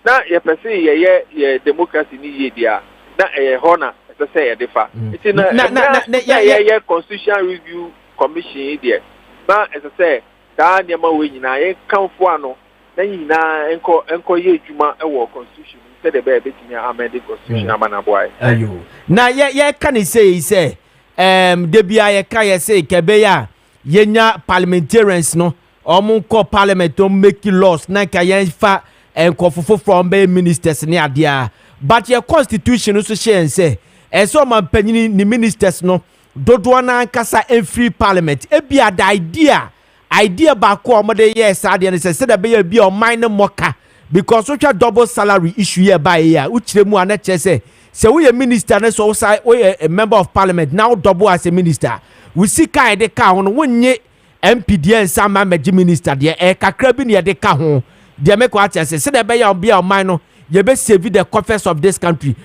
na ye person ye democracy ni ye dia. Na hona to say ye defa. It's na constitutional review commission there. Na as I say that nyama we nyina ye kanfo ano na nyina enko ye adwuma e wo constitution instead the be betimi amend the constitution amana boy. Ayo. Na ye can say de bia ye ka ye say kebe ya yenya parliamentarians no omo ko parliament to make laws na ka ye fa enkofofo from be ministers ne adea but your constitution so share say so man panyini ni ministers no dodo na nkasa free parliament e bia the idea ba ko omode yes adea say that be bia o minor moka because so double salary issue here by here uchire mu ana che say we minister na so we a member of parliament now double as a minister we see kai de ka ho no wonye MPD and some manage minister de kakra bi ne de ka ho de make what say that be your bia o man no you be save the coffers of this country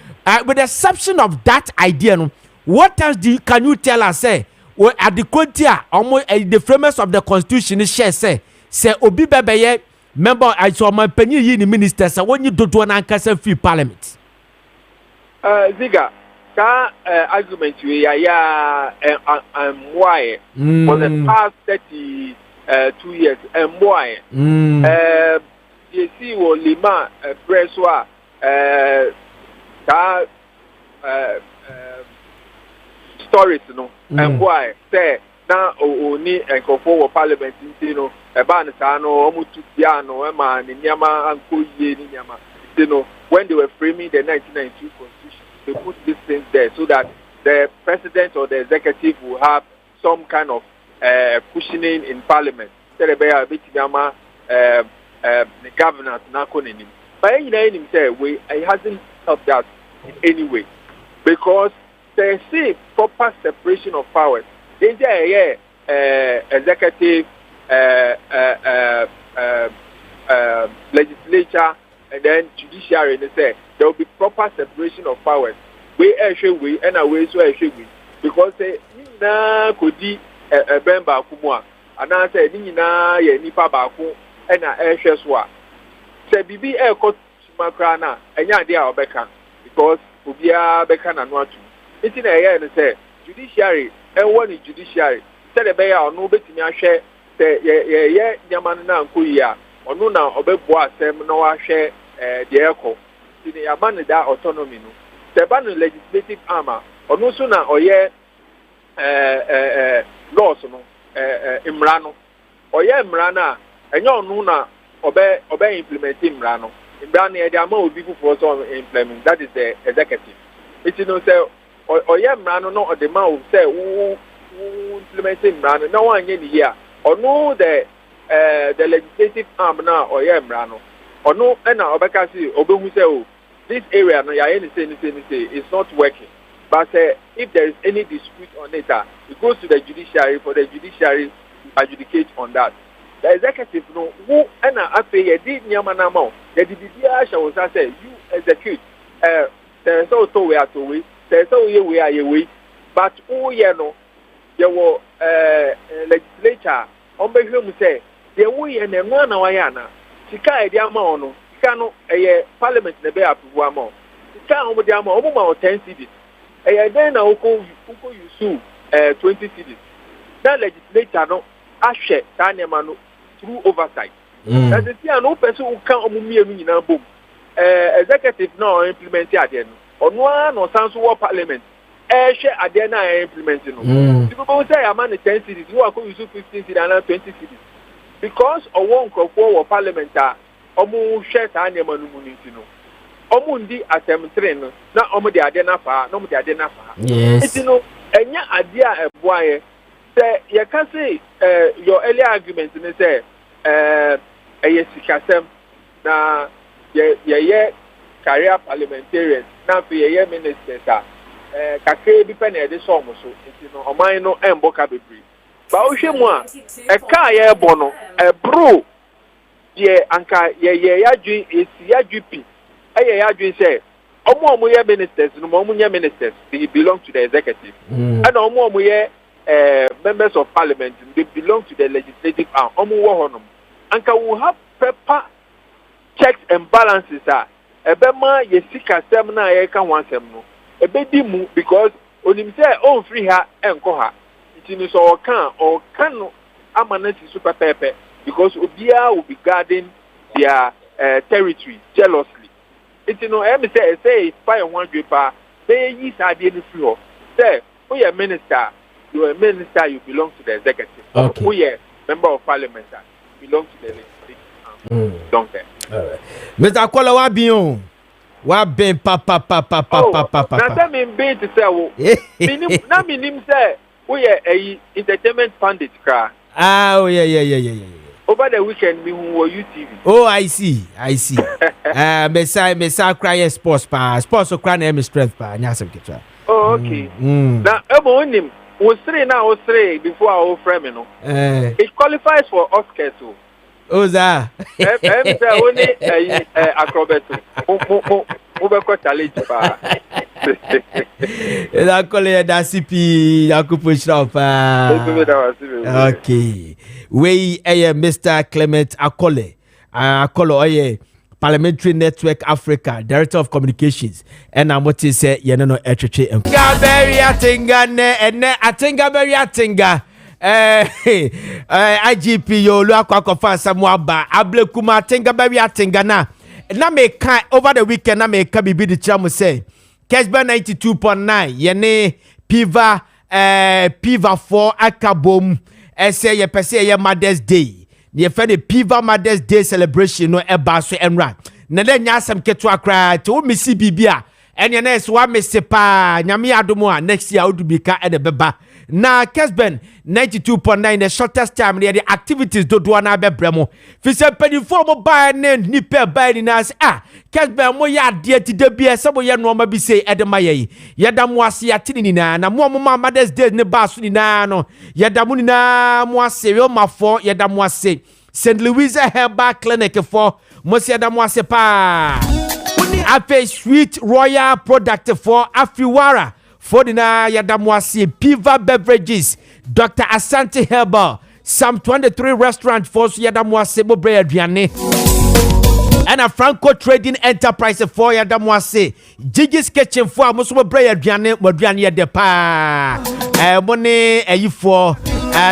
with the exception of that idea no what else can you tell us say we at the quotia the framers of the constitution share say obi bebeye member I saw my penny yi ni minister say when you don't want to free parliament Ziega ka argument we ya why for the past 32 years why you see what Lima presswa ka stories no and why say na oni enkofo parliament you know e ban sa no omutu bia no e ma ni nyama anko yie ni nyama you know when they were framing the 1992 constitution they put these things there so that the president or the executive will have some kind of cushioning in parliament say the bear bit nyama the governance na konenim but him say we it hasn't helped us in any way because they see proper separation of powers. They say executive, legislature, and then judiciary they say there will be proper separation of powers. We we and away so we because say na kodi bemba kumwa and I say na ye nipa baako and na so a say bibi court makra na enya dia obeka because obia beka na no atu enti na ye ne say judiciary and one judiciary say the be ya ono betimi ahwe say ye nyama na nkoyi a ono na obebo asem na wa hwe de eko enti ya ban da autonomy no the ban legislative arm ono so na oye laws no imra no oye imra na enya ono na obe implement imra no imra na e ama obi fufu so implement that is the executive it you know say oye imra no o de ma o say who implement imra no na wan ye ni here ono the legislative arm na oye imra no ono na obeka si obehu say o this area no ya any say it's not working. But if there is any dispute on it, it goes to the judiciary for the judiciary to adjudicate on that. The executive no who and after did Yamanamo, the DBA shall say you execute. There is also we are to wait. There is also we are away. But oh yeah no, there were legislature on the home say there we and then one awayana. Sika ediama no, sika no parliament nebe approve amo. Sika omo diama omo ma 10 cedis. Then na uko use 20 cities. That legislature no ashe tanema no through oversight. That is no person who can omumi enu nyina bom. Executive no implement ade no. Ono no sanso wo parliament. She ade na implement no. People say am na 10 cities, you are use 15 cities and 20 cities. Because owo nkofo wo parliament a omo hwe tanema no muniti no. Omundi atemtre no na omudi ade na fa no omudi ade na fa enti no enya ade a eboaye say ye can say your earlier argument ni say eye sikasem na ye career parliamentarian na fi ye ministers kakre bi pe na ede so omoso enti no oman no emboka bebri ba o hwemu a ka ye ebo no bro ye anka ye yadwi esi yadwi ya dream say omo ye ministers no omo nya ministers they belong to the executive and omo ye members of parliament they belong to the legislative arm omo wo honum anka we have proper checks and balances ebema ye sika sem na ye ka wansem no ebedi mu because onim say on free ha enko ha itini so o kan no amanati super pepe because obia will be guarding their territory jealously. It's no say fire 100 pa they yi sade no free ho say we are minister you are a minister you belong to the executive we are member of parliament you belong to the legislative don't care all right Mr. Akola wa ben pa na say me be to say wo minim say we are a entertainment pundit kra oh yeah over the weekend me who were UTV. Oh, I see. Mesa cry sports cry na strength pa nya sem kitwa. Oh, okay. Na ebo onim we three before our frame no. It qualifies for Oscars too. Oh za. Say only acrobat. Mo be ko challenge pa. Ela kole da CP akupushra pa. Okay. We Mr. Clement Akole oye Parliamentary Network Africa Director of Communications and I'm what is say you know etcheche Gaberi atinga ne atinga beri atinga IGP yo lu akwakofa samuaba Ablekuma atinga beri atinga na me kan over the weekend na me ka bibi di chamu say Kessben 92.9 yene Piva 4 akabom say ye pese ye Mother's Day. Ye fe the Piva Mother's Day celebration no eba so enra. Na le nya asem keto akra to mi si bibia. Enya na so wa me sepa nyame adomo a next year odubika e de beba. Na Kessben 92.9 the shortest time the activities do na bebremo. Fi se pedifo mo ba ne ni pe ba ni na Kessben mo ya de ti de bia se mo ye no ma bi se e de maye. Ye da mo ase ya tini na na mo ma Mother's Day ne ba so ni na no. Ye da mo ni na mo ase yo ma fo ye da mo ase St. Louis Herbal Clinic for Mosi yada mo ase pa. Ape sweet royal product for Afiwara. For the na yada mo ase Piva Beverages, Dr. Asante Herbal, Psalm 23 restaurant for yada mo ase mo bre aduane. And a Franco Trading Enterprise for yada mo ase Gigi's Kitchen for mo so mo bre aduane mo aduane ye de pa. Money for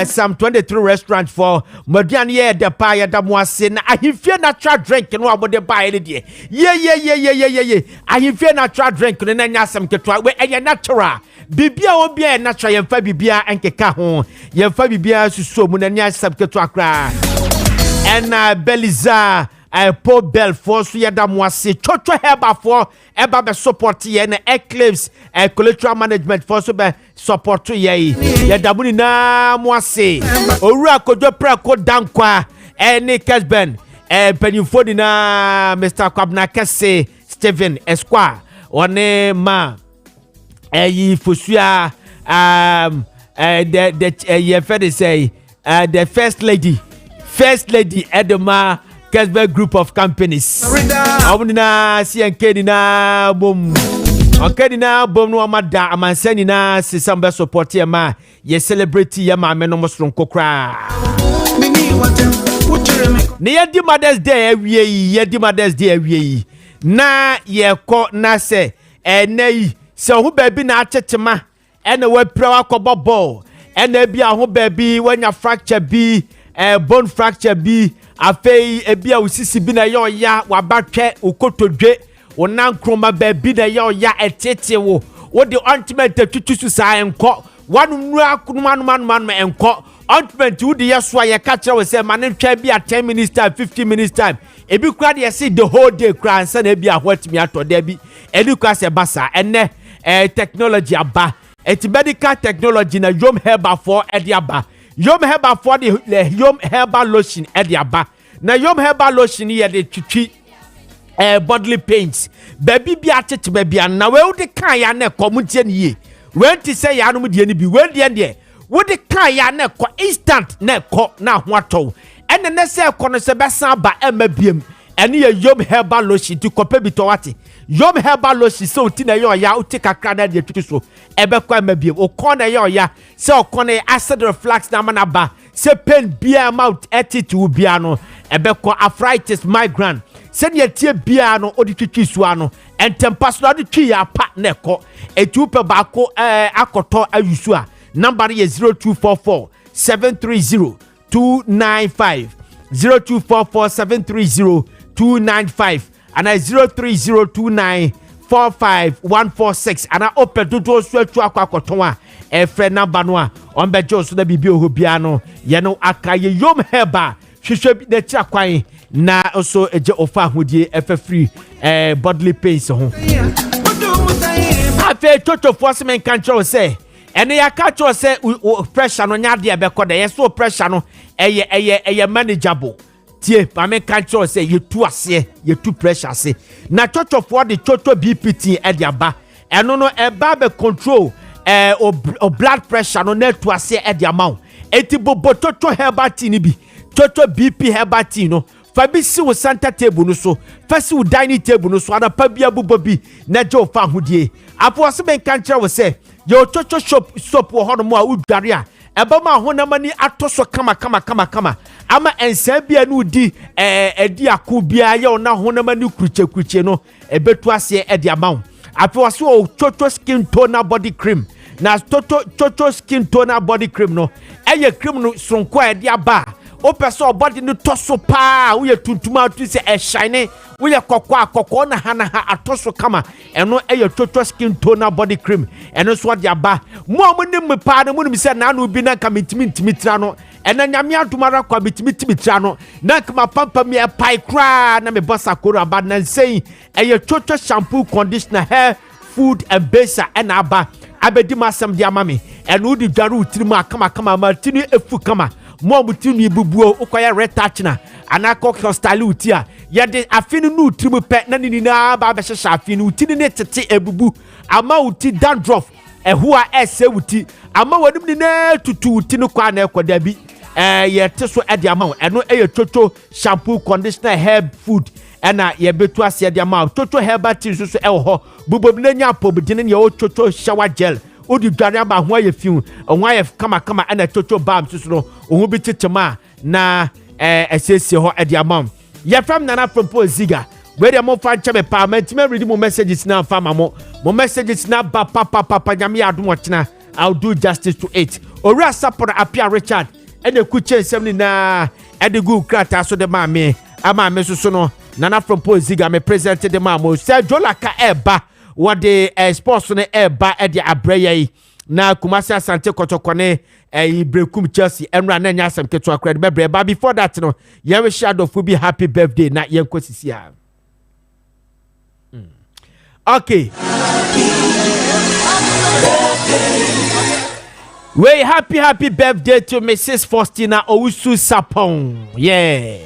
Psalm 23 restaurant for Modian ye de pa yada mo ase na ahifie natural drink no abode ba ye de. Ye. Ahifie natural drink no na nya asem ketwa we eye natural. Bibia wo bia natural ye fa bibia enkeka ho. Ye fa bibia suso mu na nya asem ketwa kra. And Beliza Po Bell for so yada mo ase chocho heba for eba be support ye na Eclipse collateral management for so be support ye yada mu ni na mo ase owura kojo pra ko dankwa ene Kessben penifo di na Mr. Kwabna Kesse Steven Esquire one ma yi fosua the Fed say the first lady Edema Kessben group of companies. Abunina CNK na bom. Okay na bom no amada amansani na sisamba support ye ma ye celebrity ye ma me no mosron kokra. Ne ye di Mother's Day awie na ye ko na se enai se ho baabi na achetema ene we prawa kobobol ene bia ho baabi wanya fracture bi bone fracture bi afei ebia usisi bi na yo ya wabatwe ukotodwe wonan kroma ba bi na yo ya etete wo the ultimate tutu sa enko wanu nua kunumanu enko ultimate wudi yeso ya ka kire we say manentwa bi a 10 minutes time 15 minutes time ebi kura de say the whole day kura ansa na bi a hwatimi atode bi edi kwa se basa enne technology aba medical technology na yom herbal for edi aba Yom Herbal for the Yom Herbal lotion ediaba. Na Yom Herbal lotion ye de twitwi bodily pains. Baby bi atete baby an na we de kan ya na komutie ne ye. When ti say ya no mu de ni bi we de we de kan ya na ko instant na ko na ho ato. Ene ne say ko no se besan ba ema biem. Ene ye Yom Herbal lotion ti kope bi to wate. Yom Herbal lotion so ti na yo ya uti kakra na de twitwi so ebe kwa ema biem. O ko na yo ya se o ko na acid reflux na manaba se pain bia mouth attitude bia no ebe kwa arthritis migraine se ne tie bia no odi twitwi so ano entempa so odi twi ya pa na ko etupe ba ko akoto ayusu a number ye 0244 730 295 0244 730 295 and 03029454146 and I open to do so to akwakoton a friend number no on bejo so na bibi ohobia no ye no akaye Yom Herbal hwehwe bi na chiakwan na also eje ofa hodie free bodily pains ho afi toto force men kan tro say ene ya ka tro say pressure no nya de be ko de yes pressure no eye manageable tie pa me kan tro say you tu ase you tu pressure se na toto for the toto BPT e de aba eno no e ba be control o blood pressure no na tu ase e de amount eti bobo toto herbal tea ni bi toto BP herbal tea no fa bi si wo center table no so fa si wo dining table no so ada pa bia bobo bi na je o fa hodie apo se ben kan tro say yo toto soap wo hono mo a udware a eba ma honamani atoso kama ama ensa bia no di edi akobia ye ona honamani kuruche no ebetu ase edi amawo afi so toto skin toner body cream na toto skin toner body cream no eye cream no sonko edi aba o person body no toso pa wo ye tuntuma tu se e shine wo ye kokko na ha atoso kama eno eye toto skin toner body cream eno so edi aba mo nim pa no mo nim se na no bi na kamitimi tra no ena nyame adomara kwa bitimi tra no na kama pampa me e pai kra na me bossa koro aba na sei eye toto shampoo conditioner hair food and baser ena aba abedi masam dia mame eno di dwaru utirimu akama martini efu kama mo mutinu bubuo ukoya retouch na anako hostile utia ye de afinu nu utirimu pe na ninina ba be hye afinu utini ne tete ebubu ama uti dandruff ehua ese uti ama wanim ni na tutu uti no kwa na ekoda bi ye te so ede ama eno eye toto shampoo conditioner hair food ɛna yɛbɛtu ase de ama toto herbal tea so ɛwɔ hɔ bubobnenya apobdine ne o toto shower gel odi dware aba ho ayɛ fiu ho ayɛ kama ɛna toto balm so no ho bi tetema na ɛsiesie hɔ de ama yɛfam Nana Frimpong Ziega where the mo fan chebe pa mentime read mo messages na fama mo messages na ba papa nyame adom ochina I'll do justice to it owura support apia Richard ene kuche nsem ni na edegu krata so de ma me so no Nana Frimpong Ziega me presented the ma mo se jolaka eba what the sports no eba e de abreye na Kumasi Asante Kotokone Ibrekum Chelsea enra na nya asem keto akrade bebre ba before that no ye shadow fu be happy birthday na yen kosisi a okay we happy birthday to Mrs. Faustina Owusu Sapon yeah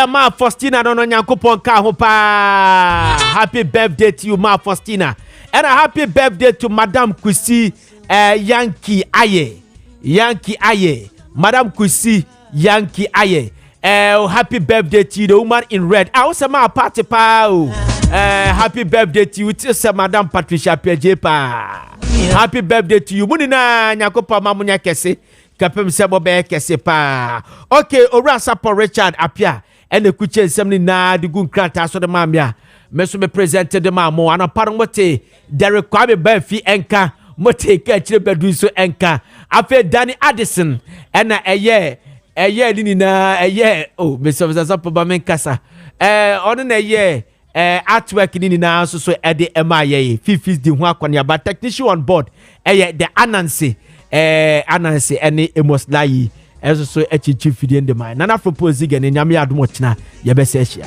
ma Faustina no nyankopon ka ho pa happy birthday to you ma Faustina and a happy birthday to Madam Kusi Yankee Aye Madam Kusi Yankee Aye happy birthday to you the woman in red I was my party pa happy birthday to you to Madam Patricia Pejepa happy birthday to you munina nyakopa mamunya kese kapem sebo be kese pa okay ora support Richard apia ene kuche nsem ni na de gun krata so de mamia meso me presented the mamo ana paro mote Derek Kwabe ba fi enka mote ka chire bedu so enka afa Danny Addison ena eye ni na oh meso support ba men kasa ono na artwork ni na so ede emaye fifis di ho akwane ba technician on board the Anansi ene Emoslayi so echichi fidie ndema Nana Frimpong Ziega ne nyame adom ochina ye be se hia